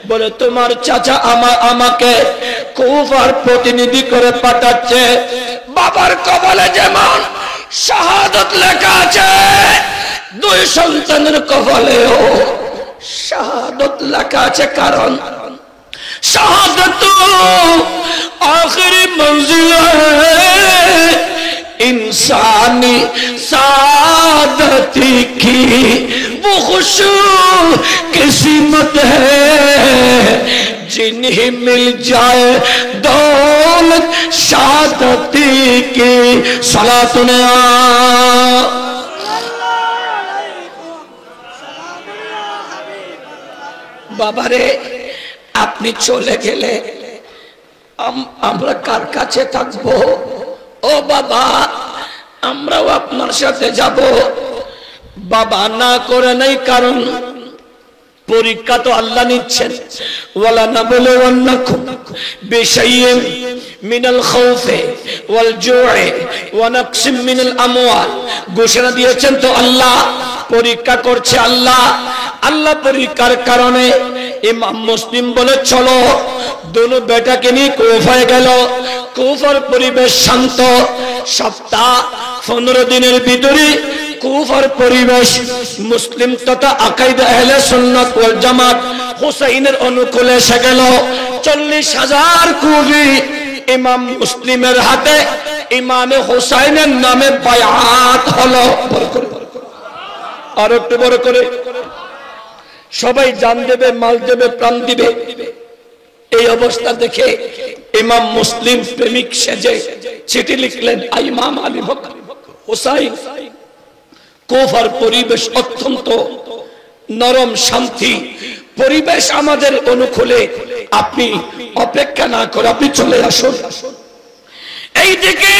A: বলে, তোমার চাচা আমাকে কুফার প্রতিনিধি করে পাঠাচ্ছে। বাবার কপালে যেমন শাহাদাত লেখা আছে, দুই সন্তানের কপালেও শাহাদাত লেখা আছে। কারণ শাহাদাত আখিরি মঞ্জিল इंसानी सादती की वो खुश किस्मत है जिन्हें मिल जाए दौलत शादती की। सलातुन बाबारे আপনি চলে গেলে আমরা কার কাছে থাকবো? ও বাবা আমরাও আপনার সাথে যাব। বাবা না করে নাই, কারণ পরীক্ষা তো আল্লাহ নিচ্ছেন। ওয়ালা নাবলুওয়ান্নাকুম বিশাইইন মিনাল খাউফি ওয়াল জু'i ওয়া নাকসিম মিনাল আমওয়াল। ঘোষণা দিয়েছেন তো আল্লাহ, পরীক্ষা করছে আল্লাহ। আল্লাহ পরীক্ষার কারণে ইমাম মুসলিম বলে, চলো দোনো বেটাকে নিয়ে কুফায় গেল। কুফার পরিবেশ শান্ত। সপ্তাহ 15 দিনের ভিতরে কুফার পরিবেশ মুসলিম তথা আকাইদা আহলে সুন্নাত ওয়াল জামাত হুসাইনের অনুকূলে এসে গেল। 40,000 কুফি ইমাম মুসলিমের হাতে ইমামে হুসাইনের নামে বায়াত হলো। আর একটু বড় করে সবাই জান দেবে, মাল দেবে, প্রাণ দিবে। এই অবস্থা দেখে ইমাম মুসলিম প্রেমিক সেজে চিঠি লিখলেন, ইমাম আলী বকর হুসাইন। কুফার পরিবেশ অত্যন্ত নরম শান্তি পরিবেশ, আমাদের অনুকূলে। আপনি অপেক্ষা না করে আপনি চলে আসুন। এইদিকে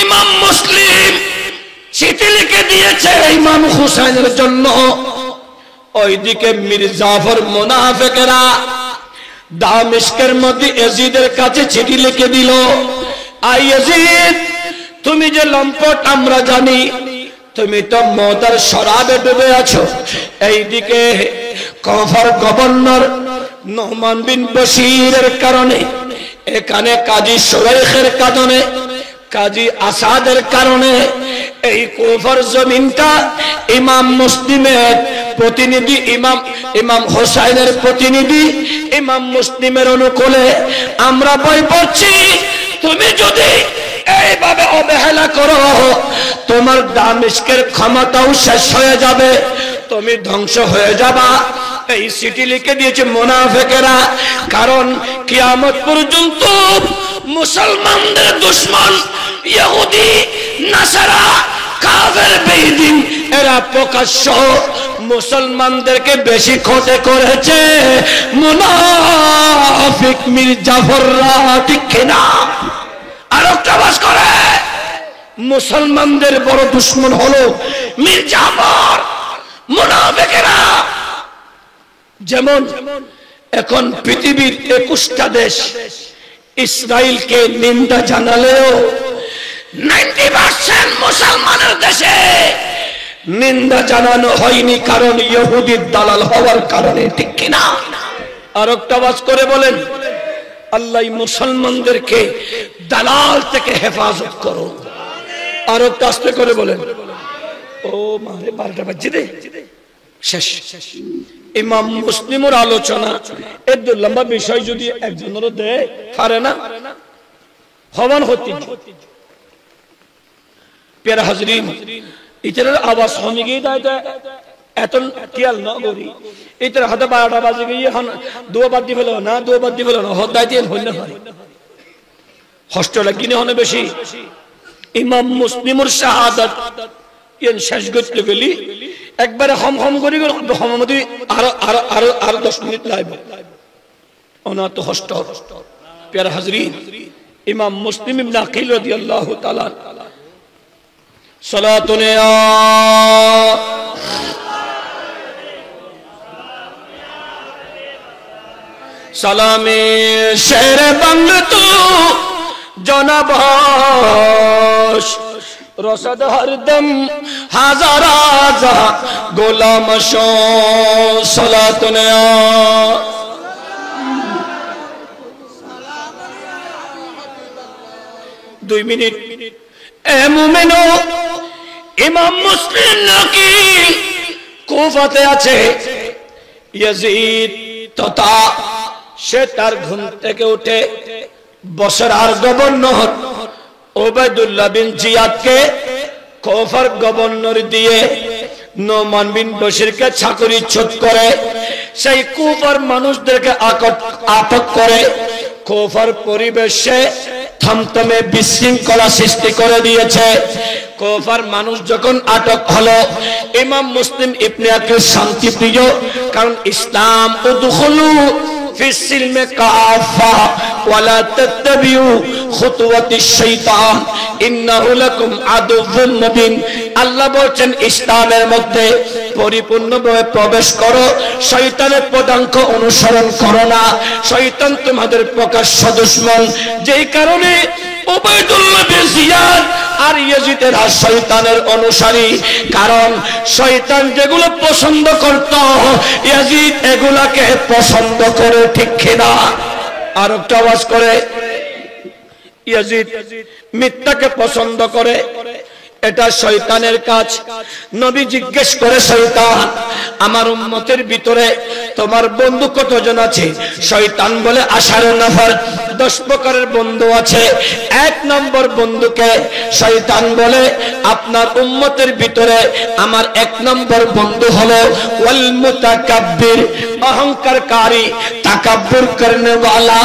A: ইমাম মুসলিম চিঠি লিখে দিয়েছে ইমাম হুসাইনের জন্য। ওইদিকে মীর জাফর মুনাফিকরা দামেস্কের মধ্যে ইয়াজিদের কাছে চিঠি লিখে দিল, আই ইয়াজিদ, তুমি যে লম্পট আমরা জানি, তুমি তো মদের শরাবে ডুবে আছো। এইদিকে কুফার গভর্নর নোমান বিন বশিরের কারণে, এখানে কাজী সুরাইখের কারণে, কাজী আসাদের কারণে এই কুফার জমিনটা ইমাম মুসলিমের প্রতিনিধি, ইমাম হোসাইনের প্রতিনিধি ইমাম মুসলিমের অনুকূলে। আমরা ভয় করছি তুমি যদি এইভাবে অবহেলা করো, তোমার দামেস্কের ক্ষমতাও শেষ হয়ে যাবে, তুমি ধ্বংস হয়ে যাবা। এই চিঠি লিখে দিয়েছে মুনাফিকেরা। কারণ কিয়ামত পর্যন্ত মুসলমানদের দুশমন ইহুদি, নাসারা, কাফের, বেঈমান এরা প্রকাশ্য মুসলমানদেরকে বেশি ক্ষতি করেছে। মুনাফিক মীর জাফররা, ঠিক কিনা? আর একটা বাস করে মুসলমানদের বড় দুশমন হলো মীর জাফর, মুনাফিকেরা। যেমন এখন পৃথিবীর 21টা দেশ ইসরায়েলকে নিন্দা জানালেও 90% মুসলমানের দেশে নিন্দা জানানো হয়নি, কারণ ইহুদির দালাল হওয়ার কারণে, ঠিক কিনা? আর একটা আওয়াজ করে বলেন, আল্লাহ মুসলমানদেরকে দালাল থেকে হেফাজত করো। আর একটা আস্তে করে বলেন, ও মারে 12টা বাজে দে শেষ। ইমাম মুসলিমের আলোচনা এত লম্বা বিষয় যদি একজনের দেয় পারে না, হওয়ান হতি প্যারা হাজরিন, ইতার আওয়াজ হমি গিয়ে এত খেয়াল না করি। ইতার হাতে 12টা বাজে গিয়ে এখন দুবার দি ফেলো না, দুবার দি ফেলো না, হদাই দিয়ে হইল হয় হস্টেলে কিনে হনে বেশি। ইমাম মুসলিমের শাহাদাত ইয়ান শেষ করতে গেলি একবারে হম হম করি হমমদি আর 10 মিনিট লাগবে। অনাত হস্ট প্যারা হাজরিন, ইমাম মুসলিম ইবনে আকিল রাদিয়াল্লাহু তাআলা সালাতুন सलामे शेर बंग तू জনবশ রসদ হরদম হাজার হাজার গোলাম সালাতুন 2 মিনিট। এ মুমিনো, ইমাম মুসলিম নাকি কুফাতে আছে। ইয়াজিদ তথা সে তার ঘুম থেকে উঠে বসরার গভর্নর ওবায়দুল্লাহ বিন জিয়াদকে কুফার গভর্নর দিয়ে নোমান বিন বশিরকে চাকরিচ্যুত করে সেই কুফার মানুষদেরকে আটক করে কুফার পরিবেশে থমথমে বিশৃঙ্খলা সৃষ্টি করে দিয়েছে। কুফার মানুষ যখন আটক হলো, ইমাম মুসলিম ইবনে আকিল শান্তিপ্রিয়, কারণ ইসলাম উদখুলু ফিস সিলমে কাফা ওয়ালা তাত্তাবিউ খুতুওয়াতিশ শাইতান ইন্নাহু লাকুম আদুউম মুবিন। আল্লাহ বলেন ইসলামের মধ্যে পরিপূর্ণভাবে প্রবেশ করো, শয়তানের পদাঙ্ক অনুসরণ করো না, শয়তান তোমাদের প্রকাশ্য দুশমন। যেই কারণে ওবায়দুল্লাহ বিন জিয়াদ আর ইয়াজিদের শয়তানের অনুসারী, কারণ শয়তান যেগুলো পছন্দ করত ইয়াজিদ এগুলাকে পছন্দ করে, ঠিক কিনা? আর একটা আওয়াজ করে, ইয়াজিদ মিথ্যাকে পছন্দ করে, এটা শয়তানের কাজ। নবী জিজ্ঞেস করে, শয়তান আমার উম্মতের ভিতরে তোমার বন্ধু কতজন আছে? শয়তান বলে 18 নফর। 10 প্রকারের বন্ধু আছে। 1 নম্বর বন্ধুকে শয়তান বলে, আপনার উম্মতের ভিতরে আমার 1 নম্বর বন্ধু হলো ওয়াল মুতাকাব্বির, অহংকারকারী, তাকাব্বুর করনে ওয়ালা,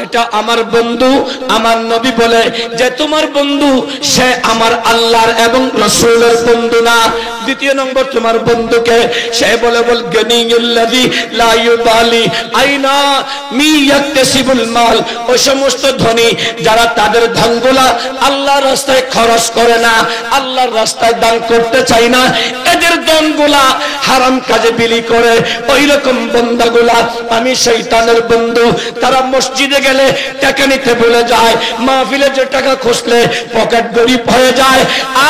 A: এটা আমার বন্ধু। আমার নবী বলে যে তোমার বন্ধু সে আমার আল্লাহর এবং রাসূলের বন্ধু না। 2 নম্বর তোমার বন্ধুকে সে বলে বল গনিয়ুল্লাযী লা ইউবালি আইনা মিয়াকতাসিবুল মাল, ওই সমস্ত ধনী যারা তাদের ধনগুলা আল্লাহর রাস্তায় খরচ করে না, আল্লাহর রাস্তায় দান করতে চায় না, এদের ধনগুলা হারাম কাজে বিলি করে, ওই রকম বান্দাগুলা আমি শয়তানের বন্ধু। তারা মসজিদে গেলে টাকা নিতে ভুলে যায়, মাহফিলে যে টাকা খুঁজলে পকেট গরিব হয়ে যায়,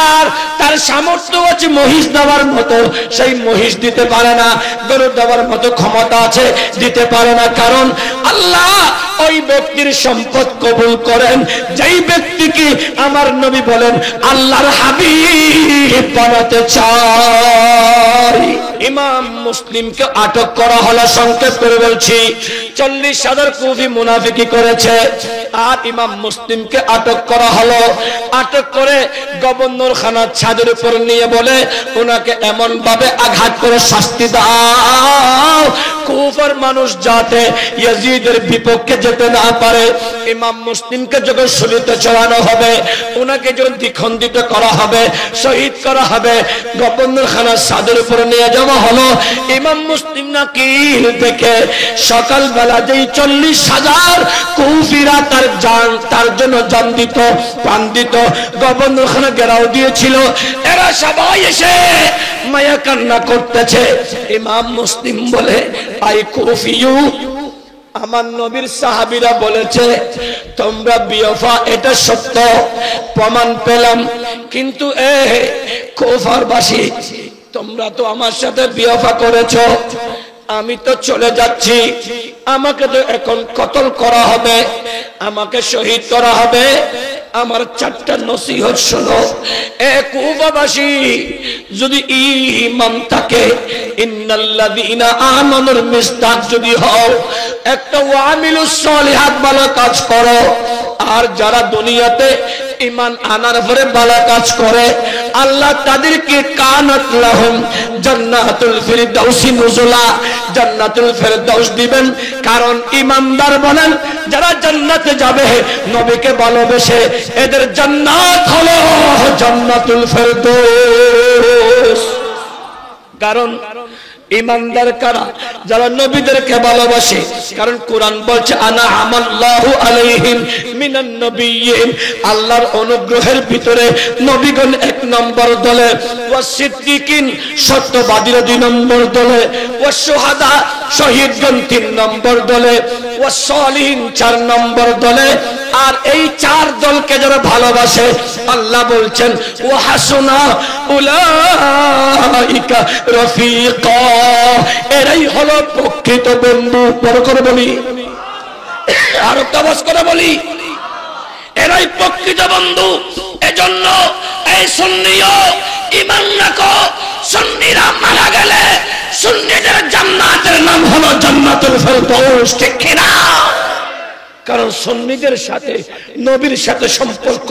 A: আর তার সামর্থ্য আছে মহিষ দেওয়ার মতো, সেই মহিষ দিতে পারে না, গরু দেওয়ার মতো ক্ষমতা আছে, দিতে পারে না। কারণ আল্লাহ ওই ব্যক্তির সম্পদ কবুল করেন যেই ব্যক্তিকে আমার নবী বলেন আল্লাহর হাবিব বানাতে চায়। ইমাম মুসলিমকে আটক করা হলো, সংক্ষেপ করে বলছি, 40,000 কুফি মুনাফিকি করেছে। আর ইমাম মুসলিমকে আটক করা হলো। আটক করে গভর্নর খানার ছাদের উপর নিয়ে বলে ওনাকে এমন ভাবে আঘাত করে শাস্তি দাও কুফার মানুষ যাতে ইয়াজিদের বিপক্ষে যেতে না পারে। ইমাম মুসলিমকে যখন শরীরে চড়ানো হবে, ওনাকে যখন দ্বিখণ্ডিত করা হবে, শহীদ করা হবে, গভর্নর খানার ছাদের উপর নিয়ে যাওয়া হলো। ইমাম মুসলিম নাকিল থেকে সকালবেলা যেই 40,000 কুফিরা তার জন্য জান দিত, প্রাণ দিত, গভর্নর খানা ঘেরাও দিয়েছিল, এরা সবাই এসে মায়া কান্না করতেছে। ইমাম মুসলিম বলে আই কুফিয়ু, আমার নবীর সাহাবীরা বলেছে তোমরা বিয়ফা, এটা সত্য, প্রমাণ পেলাম, কিন্তু কুফারবাসী তোমরা তো আমার সাথে বিয়ফা করেছো, আমি তো চলে যাচ্ছি, আমাকে তো এখন কতল করা হবে, আমাকে শহীদ করা হবে। আমার 4টা নসিহত শোনো। কুফাবাসী যদি ঈমান থাকে, ইন্নাল্লাযীনা আমানুর মিসদাক যদি হও, একটা ওয়ামিলুস সলিহাত ভালো কাজ করো, আর যারা দুনিয়াতে ঈমান আনার পরে ভালো কাজ করে আল্লাহ তাদেরকে কানাত লাহুম জান্নাতুল ফিরদাউসি নুজুলা, জান্নাতুল ফিরদাউস দিবেন। কারণ ঈমানদার বলেন যারা জান্নাতে যাবে নবীকে ভালোবেসে, এদের জান্নাত হলো জান্নাতুল ফিরদাউস। কারণ ঈমানদার কারা? যারা নবীদেরকে ভালোবাসে। কারণ কোরআন বলছে আনা আমাল্লাহু আলাইহিম মিনান নবিয়্যিন, আল্লাহর অনুগ্রহের ভিতরে নবীগণ 1 নম্বর দলে, ওয়াস সিদ্দিকিন সত্যবাদীরা 2 নম্বর দলে, ওয়াস শুহাদা শহীদগণ 3 নম্বর দলে, ওয়াসসালিহিন 4 নম্বর দলে। আর এই 4 দলকে যারা ভালোবাসে আল্লাহ বলছেন ওয়া হাসুনা উলাইকা রফিকা, এরাই হলো প্রকৃত বন্ধু। বড় করে বলি, আর আওয়াজ করে বলি, এরাই প্রকৃত বন্ধু। এজন্য এই সুন্নিও ঈমান রাখো, সুন্নিরা মারা গেলে সুন্নিদের জান্নাতের নাম হলো জান্নাতুল ফেরদৌস, ঠিক কি না? কারণ সুন্নিদের সাথে নবীর সাথে সম্পর্ক,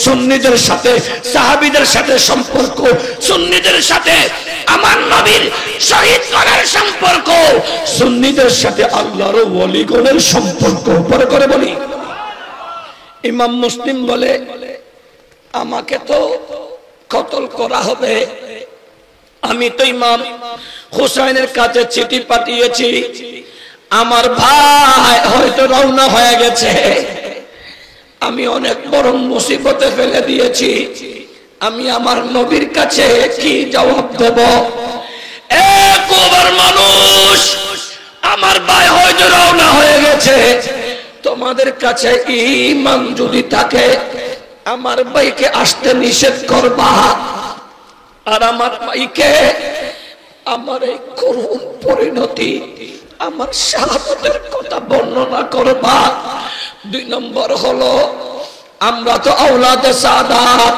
A: সুন্নিদের সাথে সাহাবীদের সাথে সম্পর্ক, সুন্নিদের সাথে আমার নবীর শহীদ করার সম্পর্ক, সুন্নিদের সাথে আল্লাহর ওলিগণের সম্পর্ক। পরে করে বলি, ইমাম মুসলিম বলে আমাকে তো কতল করা হবে, আমি তো ইমাম হুসাইনের কাছে চিঠি পাঠিয়েছি, আমার ভাই হয়তো রওনা হয়ে গেছে, আমি অনেক বড় মুসিবতে ফেলে দিয়েছি, আমি আমার নবীর কাছে কি জবাব দেব? এক ওভার মানুষ, আমার ভাই হয়তো রওনা হয়ে গেছে, তোমাদের কাছে ঈমান যদি থাকে আমার ভাইকে আসতে নিষেধ করবা, আর আমার ভাইকে আমার এই করুণ পরিণতি, আমার শাহাদাতের কথা বর্ণনা করবা। 2 নম্বর হলো আমরা তো আওলাদে সাদাত,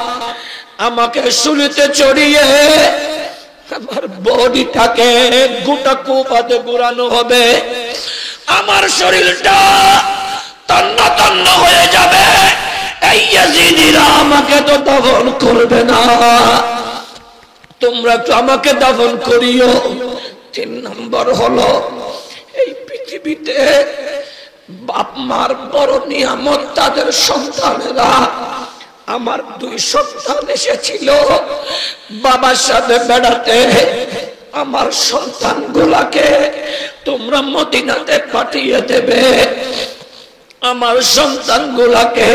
A: আমাকে শুলিতে চড়িয়ে আমার বডিটাকে গোটা কুপাতে ঘুরানো হবে, আমার শরীরটা তন্ন তন্ন হয়ে যাবে, এই ইয়াজিদিরা আমাকে তো দাফন করবে না, তোমরা তো আমাকে দাফন করিও। 3 নম্বর হলো এই পৃথিবীতে বাপ মার বড় নিয়ামত তাদের সন্তানেরা, আমার 2 সন্তান এসেছিল বাবার সাথে বেড়াতে, আমার সন্তানগুলাকে তোমরা মদিনাতে পাঠিয়ে দেবে, আমার সন্তানগুলাকে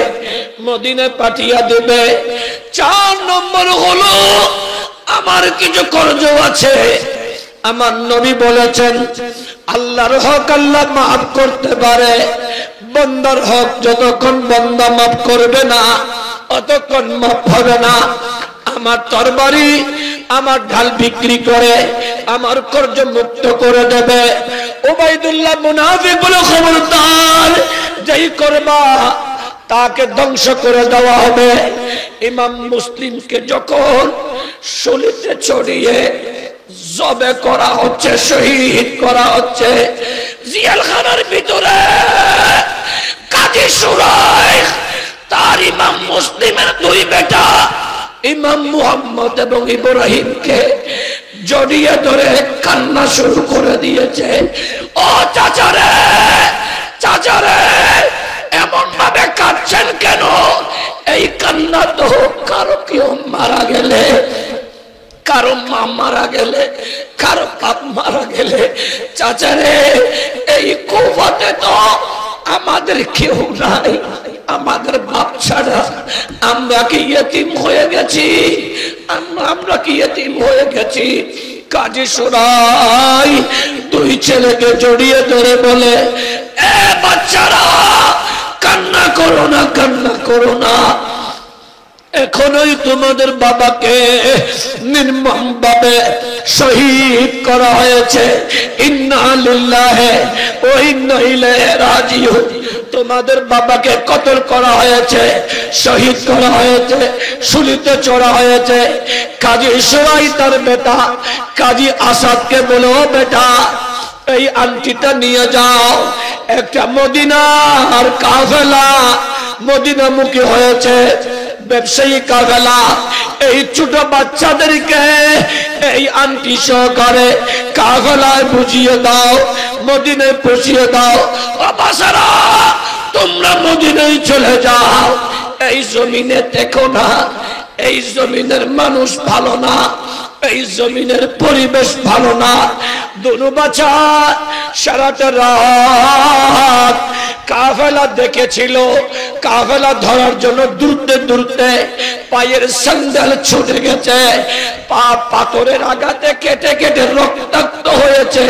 A: মদিনায় পাঠিয়ে দেবে। 4 নম্বর হলো আমার কিছু কর্জ আছে, আমার নবী বলেছেন আল্লাহর হক আল্লাহ মাফ করতে পারে, বান্দার হক যতক্ষণ বান্দা মাফ করবে না অতক্ষণ মাফ হবে না। আমার তরবারি আমার ঢাল বিক্রি করে আমার কর্জ মুক্ত করে দেবে। উবাইদুল্লাহ মুনাফিক বলে খবরদার, যেই করবা তাকে ধ্বংস করে দেওয়া হবে। ইমাম মুসলিমকে যখন শরীরে চড়িয়ে জবে করা হচ্ছে, শহীদ করা হচ্ছে, জিয়ালখানার ভিতরে কাজী সুরাইখ তার ইমাম মুসলিমের 2 বেটা ইমাম মুহাম্মদ এবং ইব্রাহিমকে জড়িয়ে ধরে কান্না শুরু করে দিয়েছে। ও চাচারে, চাচারে এমন ভাবে কাঁদছেন কেন? এই কান্না তো কারো কেউ মারা গেলে, কারো মা মারা গেলে, কারো বাপ মারা গেলে, চাচারে এই কুফাতে তো আমাদের কেউ নাই, আমাদের বাপ ছাড়া আমরা কি ইয়েতিম হয়ে গেছি? আমরা কি ইয়েতিম হয়ে গেছি? কাজী সুরাই 2 ছেলেকে জড়িয়ে ধরে বলে, এ বাচ্চারা কান্না করো না, কান্না করো না, এখনই তোমাদের বাবাকে নির্মম ভাবে শহীদ করা হয়েছে, ইন্না লিল্লাহি ওয়া ইন্না ইলাইহি রাজিউন। তোমাদের বাবাকে কতল করা হয়েছে, শহীদ করা হয়েছে, শুলিতে চড়া হয়েছে। কাজী সুরাই তার বেটা কাজী আসাদকে বলো, বেটা এই আংটিটা নিয়ে যাও, একটা মদিনার কাফেলা মদিনামুখী হয়েছে, ব্যবসায়ী কাফেলা, এই ছোট বাচ্চাদেরকে এই আংটি সহকারে কাফেলায় বুঝিয়ে দাও, মদিনায় পৌঁছিয়ে দাও। বাবাসারা তোমরা মদিনায় চলে যাও, এই জমিনে দেখো না, এই জমিনের মানুষ ভালো না, এই জমিনের পরিবেশ ভালো না। দুনু বাচ্চা সারাটা রাত কাফেলা দেখেছিল, কাফেলা ধরার জন্য দূরতে দূরতে পায়ের স্যান্ডেল ছুটে গেছে, পা পাথরের আঘাতে কেটে কেটে রক্তাক্ত হয়েছে।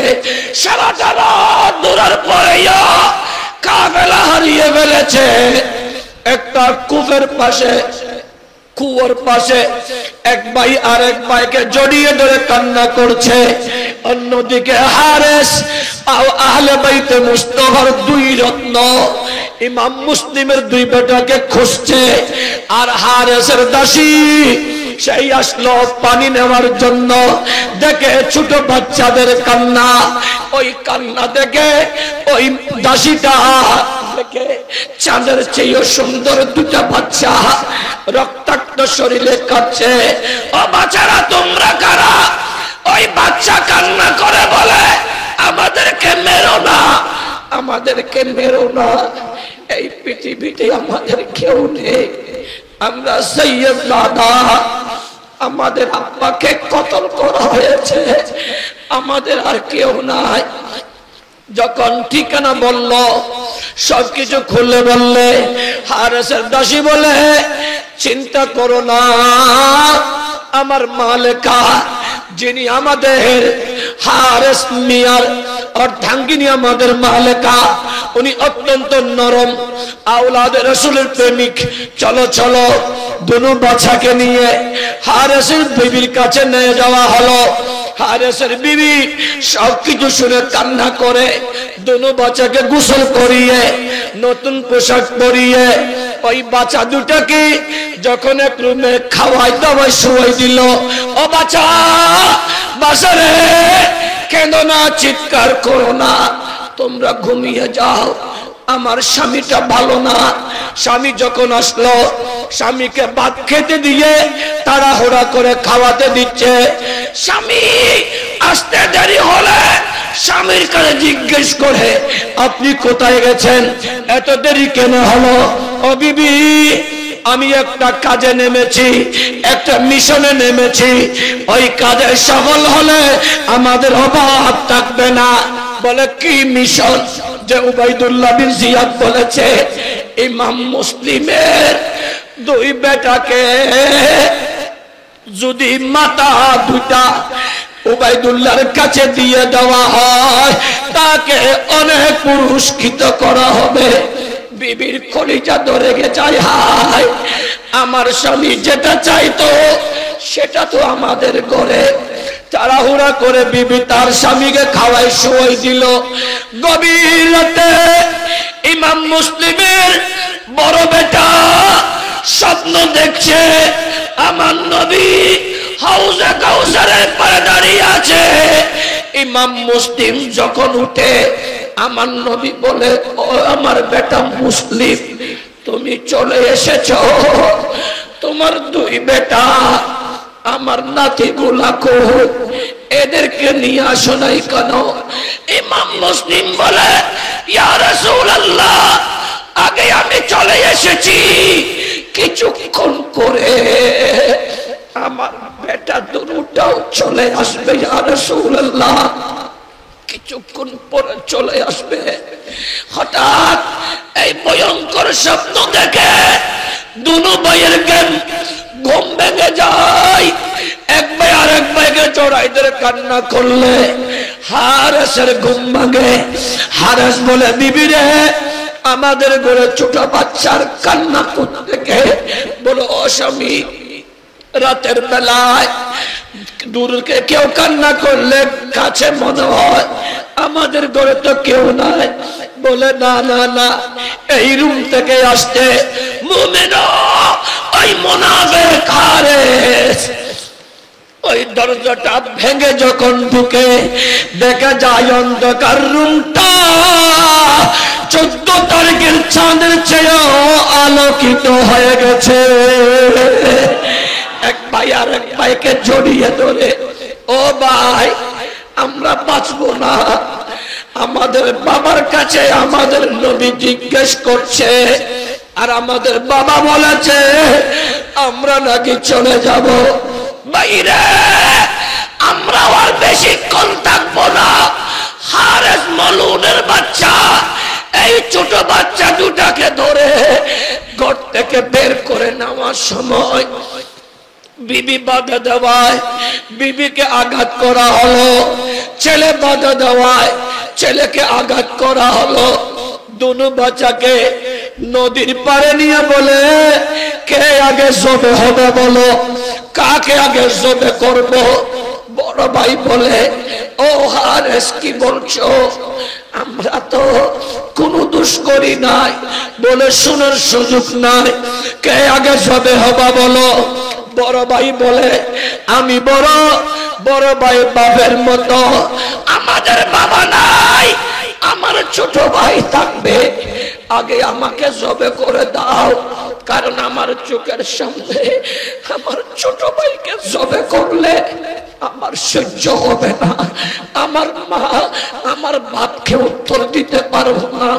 A: সারাটা রাত দৌড়ার পরেও ছোটবেলা হারিয়ে ফেলেছে। একটা কুয়োর পাশে এক ভাই আরেক ভাইকে জড়িয়ে ধরে কান্না করছে। অন্যদিকে হারেস আহলে বাইতে মুস্তাফার দুই রত্ন ইমাম মুসলিমের দুই বেটাকে খুঁজছে। আর হারেসের দাসী সেই আসলো পানি নেওয়ার জন্য, দেখে ছোট বাচ্চাদের কান্না। ওই কান্না দেখে ওই দাসীটা দেখে চাঁদের চেয়েও সুন্দর দুটা বাচ্চা রক্তাক্ত শরীরে কাঁদছে। ও বাচ্চারা তোমরা কারা? ওই বাচ্চা কান্না করে বলে, আমাদেরকে মেরো না, আমাদেরকে মেরো না, এই পৃথিবীতে আমাদের কেউ নেই, আমরা সৈয়দ দাদা, আমাদের আব্বাকে কতল করা হয়েছে, আমাদের আর কেউ নাই। যখন ঠিকানা বলল, সবকিছু খুলে বললে, হারেসের দাসী বলে, চিন্তা করো না, আমার মালিকা যিনি আমাদের হারেস মিয়ার অর্ধাঙ্গিনী আমাদের মালিকা, উনি অত্যন্ত নরম আওলাদের রাসূলের প্রেমিক। চলো চলো, দুনো বাচ্চাকে নিয়ে হারেসের বিবির কাছে নিয়ে যাওয়া হলো। হারেসের বিবি সবকিছু শুনে কান্না করে দুনো বাচ্চাকে গোসল করিয়ে নতুন পোশাক পরিয়ে ওই বাচ্চা দুটাকে যখন এক রুমে খাওয়াই দাওয়াই শুয়াই দিল। ও বাচ্চা, বাসারে কেঁদো না, চিৎকার করো না, তোমরা ঘুমিয়ে যাও, আমার স্বামীটা ভালো না। স্বামী যখন আসলো, স্বামীকে ভাত খেতে দিয়ে তাড়াহুড়া করে খাওয়াতে দিচ্ছে। স্বামী আসতে দেরি হলে স্বামীর কাছে জিজ্ঞেস করে, আপনি কোথায় গেছেন, এত দেরি কেন হলো? ও বিবি, আমি একটা কাজে নেমেছি, একটা মিশনে নেমেছি, ওই কাজে সফল হলে আমাদের অভাব থাকবে না। বলে কি মিশন? যে উবাইদুল্লাহ বিন জিয়াদ বলেছে ইমাম মুসলিমের দুই বেটাকে যদি মাথা দুটা উবাইদুল্লাহর কাছে দিয়ে দেওয়া হয়, তাকে অনেক পুরস্কৃত করা হবে। বিবির কলিজা ধরে যায়, হায়, আমার স্বামী যেটা চাইতো সেটা তো আমাদের ঘরে। তাড়াহুড়া করে বিবি তার স্বামীকে খাওয়াই শুয়াই দিল। গভীর রাতে ইমাম মুসলিমের বড় বেটা স্বপ্ন দেখছে, আমার নবী হাউজে কাউসারের পারে দাঁড়িয়ে আছে। ইমাম মুসলিম যখন উঠে, আমার নবী বলে, ও আমার বেটা মুসলিম, তুমি চলে এসেছো, তোমার দুই বেটা আমার নাতিগুলা কই, এদেরকে নিয়ে আসো নাই কেন? ইমাম মুসলিম বলে, ইয়া রাসূলুল্লাহ, আগে আমি চলে এসেছি, কিছুক্ষণ করে আমার বেটা দুটাও চলে আসবে ইয়া রাসূলুল্লাহ, কিছুক্ষণ পরে চলে আসবে। হঠাৎ এই ভয়ঙ্কর স্বপ্ন দেখে দুনো ভাইয়ের ঘুম ভেঙে যায়। এক ভাই আর এক ভাইকে জড়াই ধরে কান্না করলে হারেসের ঘুম ভাঙে। হারেস বলে, বিবি রে, আমাদের ঘরে ছোট বাচ্চার কান্না করতে দেখে বলো, ও স্বামী, রাতের বেলায় দূরকে কেউ কান্না করলে কাছে মনে হয়, আমাদের ঘরে তো কেউ নাই। বলে, না না না, এই রুম থেকে আসতে মুমিন ওই মুনাফিক হারেস ওই দরজাটা ভেঙে যখন ঢুকে দেখা যায় অন্ধকার রুমটা 14 তারিখের চাঁদের চেয়েও আলোকিত হয়ে গেছে। এক ভাই আর এক ভাইকে জড়িয়ে ধরে, ও ভাই, আমরা বাঁচবো না, আমাদের বাবার কাছে আমাদের নবী জিজ্ঞেস করছে, আর আমাদের বাবা বলেছে আমরা নাকি চলে যাব। বাইরে আমরা আর বেশিক্ষণ থাকবো না। হারেস মালুনের বাচ্চা এই ছোট বাচ্চা দুটাকে ধরে ঘর থেকে বের করে নেওয়ার সময় বিবি বাধা দেওয়ায় বিবিকে আঘাত করা হলো, ছেলে বাধা দেওয়ায় ছেলেকে আঘাত করা হলো। দুনু বাচ্চাকে নদীর পাড়ে নিয়ে বলে, কে আগে জবে হবে বলো, কাকে আগে জবে করব? বড় ভাই বলে, ও হারেস কি বলছো? আমরা তো কোনো দোষ করি নাই। বলে, শোনার সুযোগ নাই, কে আগে জবে হবা বলো। বড় ভাই বলে, আমি বড়। বড় ভাই বাপের মতো, আমাদের বাবা নাই, আমার ছোট ভাই থাকবে, আগে আমাকে জবে করে দাও, কারণ আমার চোখের সামনে আমার ছোট ভাইকে জবে করলে আমার সহ্য হবে না, আমার মা আমার বাপকে উত্তর দিতে পারবো না,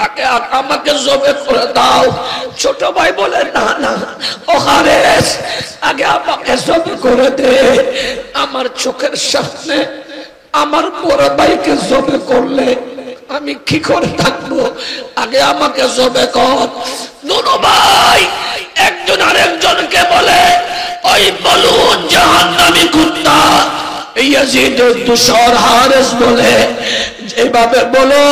A: আগে আমাকে জবে করে দাও। ছোট ভাই বলে, না না ও হারেস, আগে আমাকে জবে করে দে, আমার চোখের সামনে আমার বড় ভাইকে জবে করলে আমি কি করে থাকবো, আগে আমাকে জবে কর। দুনো ভাই একজন আরেকজনকে বলে, ওই বলুন জাহান্নামী কুত্তা ইয়াজিদের দোসর হারেস বলে, যেভাবে বলো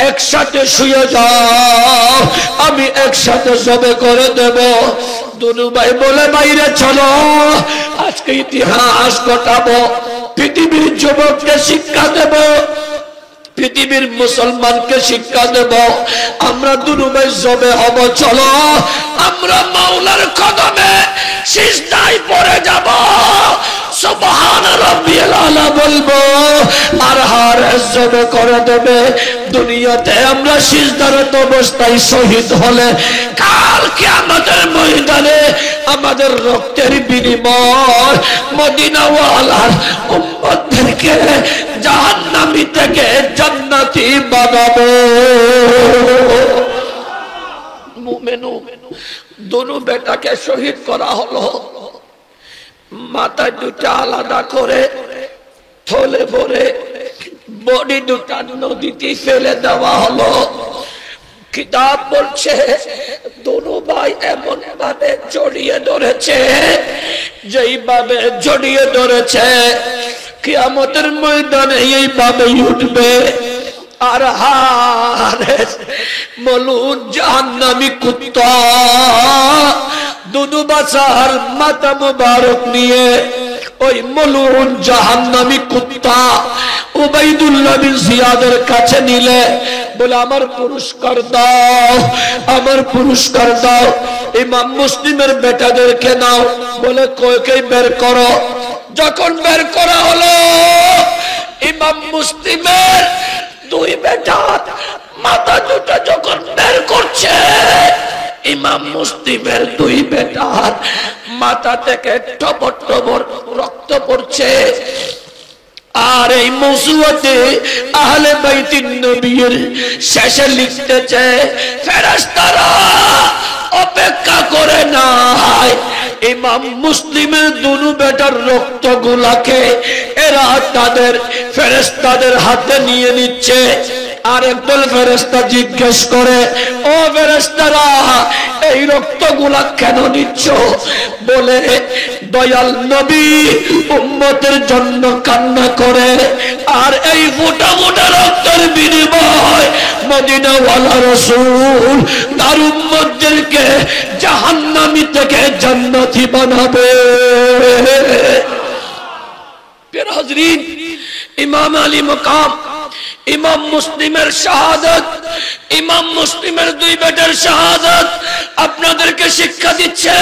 A: একসাথে শুয়ে যাও, আমি একসাথে জবে করে দেব। দুনু ভাই বলে, বাইরে চলো, আজকে ইতিহাস ঘটাবো, পৃথিবীর যুবককে শিক্ষা দেব, পৃথিবীর মুসলমানকে শিক্ষা দেব, আমরা দুনু ভাই জবে হব। চলো আমরা মাওলার কদমে সিজদায় পড়ে যাব, সুবহান রাব্বিয়াল আলা বলবো, আর হারেস জবে করে দেবে। দুনিয়াতে আমরা সিজদারত অবস্থায় শহীদ হলে কাল কিয়ামতের ময়দানে আমাদের রক্তের বিনিময় মদিনাওয়ালার উম্মতদেরকে জাহান্নামী থেকে জান্নাতি বানাবো। মুমিনু দুনু বেটাকে শহীদ করা হলো, মাথা দুটা আলাদা করে থলে ভরে বডি দুটা নদীতে ফেলে দেওয়া হলো। কিতাব বলছে দুনু ভাই এমন ভাবে জড়িয়ে ধরেছে, যেইভাবে জড়িয়ে ধরেছে কিয়ামতের ময়দানে এইভাবে উঠবে। আর হারেস বলুন জাহান্নামী কুত্তা দুনু বাচ্চার মাথা মুবারক নিয়ে ওই মলুন জাহান্নামী কুত্তা উবাইদুল্লাহ বিন জিয়াদের কাছে নিলে বলে, আমার পুরস্কার দাও, আমার পুরস্কার দাও। ইমাম মুসলিমের বেটাদেরকে নাও, বলে কয়কে বের করো। যখন বের করা হলো, ইমাম মুসলিমের দুই বেটা মাথা দুটা যখন বের করছে, ইমাম মুসলিমের দুই বেটার মাথা থেকে টপর টপর রক্ত পড়ছে। আর এই মৌসুয়াতে আহলে বাইতিন নবীর শেষে লিখতেছে, ফেরেশতারা অপেক্ষা করে নাই, ইমাম মুসলিমের দুনু বেটার রক্ত গুলাকে এরা তাদের ফেরেশতাদের হাতে নিয়ে নিচ্ছে। আর একদল ফেরেশতা জিজ্ঞেস করে, ও ফেরেশতারা এই রক্তগুলা কেন নিচ্ছ? বলে, দয়াল নবী উম্মতের জন্য কান্না করে, আর এই ফোঁটা ফোঁটা রক্তের বিনিময় মদিনাওয়ালা রাসূল তার উম্মতদেরকে জাহান্নামী থেকে জান্নাতি বানাবে। প্রিয় হাজরিন, ইমাম আলী মাকাম ইমাম মুসলিমের শাহাদাত, ইমাম মুসলিমের দুই বেটার শাহাদাত আপনাদেরকে শিক্ষা দিচ্ছে,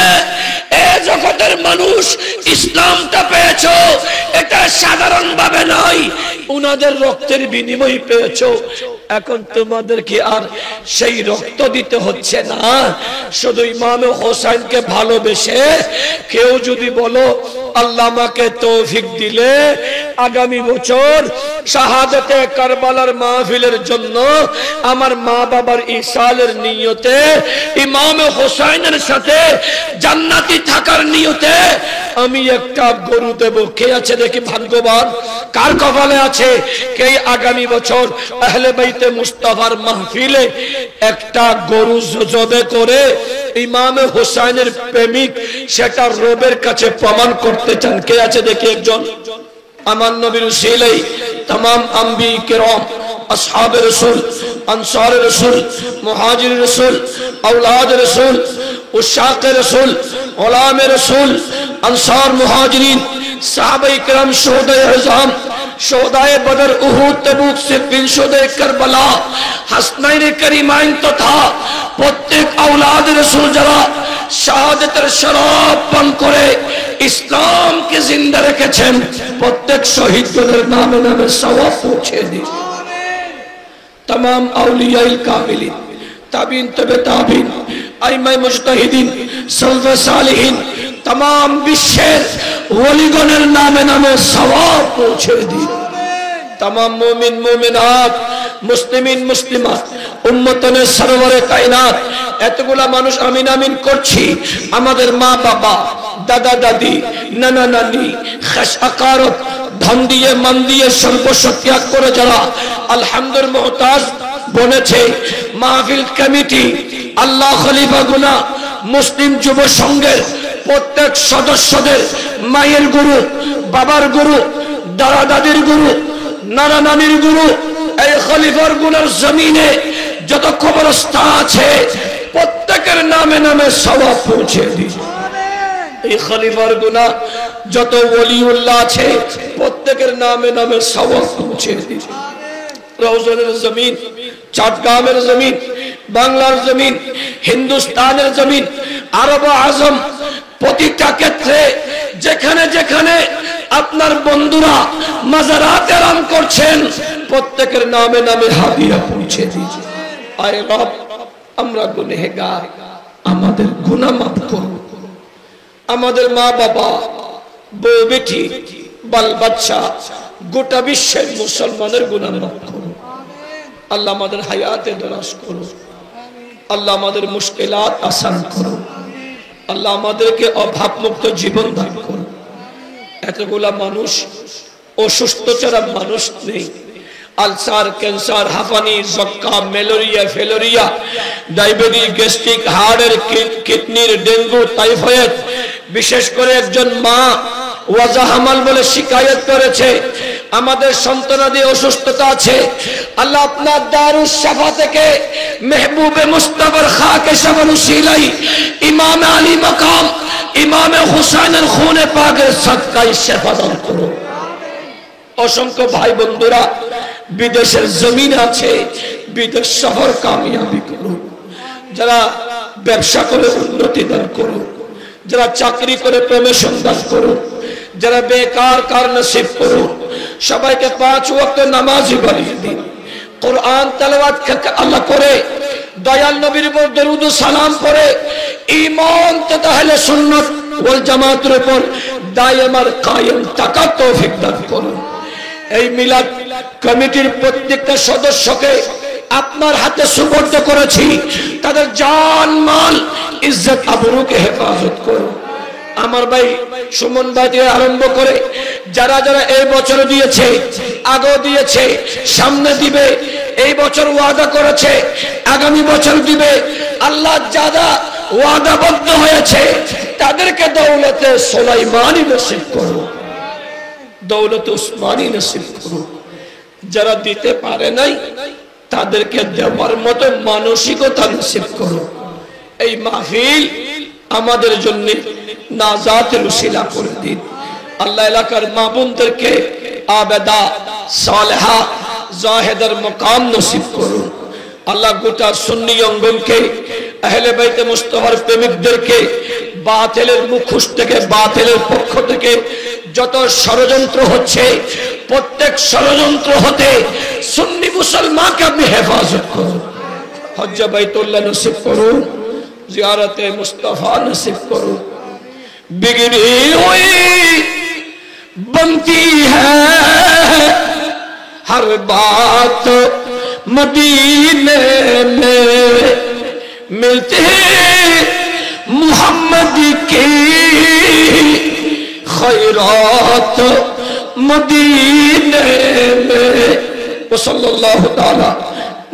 A: এ জগতের মানুষ ইসলামটা পেয়েছো, এটা সাধারণ ভাবে নয়, উনাদের রক্তের বিনিময় পেয়েছো। এখন তোমাদেরকে আর সেই রক্ত দিতে হচ্ছে না। শুধু ইমাম হোসেনকে ভালোবেসে কেউ যদি বলো, আল্লাহ আমাকে তৌফিক দিলে আগামী বছর শাহাদাতে কারবালার মাহফিলের জন্য আমার মা বাবার ইসালের নিয়তে ইমাম হোসেনের সাথে জান্নাতি থাকার নিয়তে আমি একটা গরু দেব। কে আছে দেখি ভাগ্যবান, কার কপালে আছে কে আগামী বছর আহলে বাইতে মুস্তাফার মাহফিলে একটা গরু জবে করে ইমাম হোসেনের প্রেমিক সেটা রবের কাছে প্রমাণ করতে চান? কে আছে দেখি একজন। আমার নবীর উসিলাই तमाम अंबी किराम আসহাবে রাসূল, আনসারে রাসূল, মুহাজির রাসূল, আওলাদ রাসূল, উশাকে রাসূল, গোলামে রাসূল, আনসার মুহাজিরিন, সাহাবায়ে کرام, শুহাদায়ে আযম, শুহাদায়ে বদর, উহুদ, তাবুক, সিফিন, শুহাদায়ে কারবালা, হাসনাইনে কারিমাইন তথা প্রত্যেক আওলাদ রাসূল যারা শাহাদাতের শরাব পান করে ইসলামকে জিন্দা রেখেছেন, প্রত্যেক শহীদদের নামে নামে সওয়াব পৌঁছে দিন। तमाम औलियाए कामिलिन, ताबीन, तबे ताबीन, आइमाए मुजतहिदीन, सलफ़े सालिहीन, तमाम विश्वेर वलिगणेर नामे नामे सवाब पहुँचे दी। तमाम मोमिन मोमिनात, मुस्लिमीन मुस्लिमात, उम्मतने सरवरे कायनात, এতগুলা মানুষ আমিন আমিন করছি। আমাদের মা বাবা, দাদা দাদি, নানা নানি, খাস আকারত, ধন দিয়ে মান দিয়ে সর্বস্ব ত্যাগ করে যারা আলহামদুল মুহতাজ বনেছে, মাহফিল কমিটি, আল্লাহ খলিফা গুনা, মুসলিম যুব সংঘের প্রত্যেক সদস্যদের মায়ের গুরু, বাবার গুরু, দাদা দাদির গুরু, নানা নানির গুরু, এই খলিফার গুনার জমিনে যত কবরস্থান আছে প্রত্যেকের নামে নামে সওয়াব পৌঁছে দিই। এই খলিফার গুনাহ যত ওলিউল্লাহ আছে প্রত্যেকের নামে নামে সওয়াব পৌঁছে দিই। রওজানের জমিন, চট্টগ্রামের জমিন, বাংলার জমিন, হিন্দুস্তানের জমিন, আরব আজম, প্রতিটা ক্ষেত্রে যেখানে যেখানে আপনার বন্ধুরা মাজারাত আরাম করছেন প্রত্যেকের নামে নামে হাদিয়া পৌঁছে দিই। আয় রব, আমরা গুনাহগার, আমাদের গুনাহ মাফ করো। আমাদের মা বাবা, বউ বেটি, বাল বাচ্চা, গোটা বিশ্বের মুসলমানের গুনাহ মাফ করো। আল্লাহ আমাদের হায়াতে দরাজ করো। আল্লাহ আমাদের মুশকিলাত আসান করো। আল্লাহ আমাদেরকে অভাব মুক্ত জীবন দান করো। এতগুলা মানুষ অসুস্থ ছাড়া মানুষ নেই। আলসার, ক্যান্সার, হাঁপানি, যক্কা, ম্যালেরিয়া, ফেলোরিয়া, ডায়াবেটিস, গ্যাস্ট্রিক, হার্টের, কিডনির, ডেঙ্গু, টাইফয়েড, বিশেষ করে একজন মা ওয়াজাহামাল বলে শিকায়ত করেছে, আমাদের সন্তানাদি অসুস্থতা আছে। আল্লাহ আপনার দারুস শাফা থেকে মেহবুবে মুস্তাফার খাকে শাফার উসিলাই ইমাম আলী মাকাম ইমাম হুসাইনের খুনে পাকের সাদকায় শিফা দান করো। অসংখ্য ভাই বন্ধুরা বিদেশের জমিন আছে, বিদেশ শহর কামিয়াবি করো। যারা ব্যবসা করে উন্নতি দান করো, যারা চাকরি করে প্রমোশন দান করো, যারা বেকার কার নসিব করো। সবাইকে 5 ওয়াক্ত নামাজি বানিয়ে দিন। কোরআন তেলাওয়াত আল্লাহ করে, দয়াল নবীর উপর দরুদ ও সালাম পড়ে, ঈমান তথা আহলে সুন্নাত ওয়াল জামাতের উপর দায়েম আর কায়েম থাকার তৌফিক দান করুন। এই মিলাদ কমিটির প্রত্যেকটা সদস্যকে আপনার হাতে সুপর্দ করেছি। তাদের জান মাল ইজ্জত আবরুকে হেফাজত করুন। আমার ভাই সুমন ভাই থেকে আরম্ভ করে যারা যারা এই বছর দিয়েছে, আগেও দিয়েছে, সামনে দিবে, এই বছর ওয়াদা করেছে আগামী বছর দিবে, আল্লাহ যারা ওয়াদাবদ্ধ হয়েছে তাদেরকে দৌলতে সুলাইমানি নসিব করো, দৌলত উসমানী নসিব করো। যারা দিতে পারে নাই তাদেরকে দেওয়ার মতো মানসিকতা নসিব করো। এই মাহফিল আমাদের জন্য নাজাতের উসিলা করে দিন। আল্লাহ এলাকার মা বোনদেরকে আবেদা, সালেহা, জাহেদার মকাম নসিব করুন। আল্লাহ গোটা সুন্নি অঙ্গনকে, আহলে বাইতে মুস্তাফার প্রেমিকদেরকে বাতিলের মুখোশ থেকে, বাতিলের পক্ষ থেকে যত ষড়যন্ত্র হচ্ছে প্রত্যেক ষড়যন্ত্র হতে সুন্নি মুসলমানকে আপনি হেফাজত করুন। হজ্জ বাইতুল্লাহ নসিব করুন, জিয়ারতে মুস্তাফা নসিব করুন। बिगड़ी हुई बनती है हर बात मदीने में, मिलते मुहम्मद की खैरात मदीने में। वसल्लल्लाहु ताला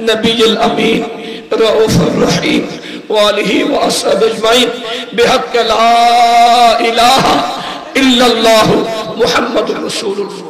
A: नबील अमीन रऊफुर रहीम वालिही व असहाब अजमाइन बिहक़ ला इलाहा इल्लल्लाहु मुहम्मदुर रसूलुल्लाह।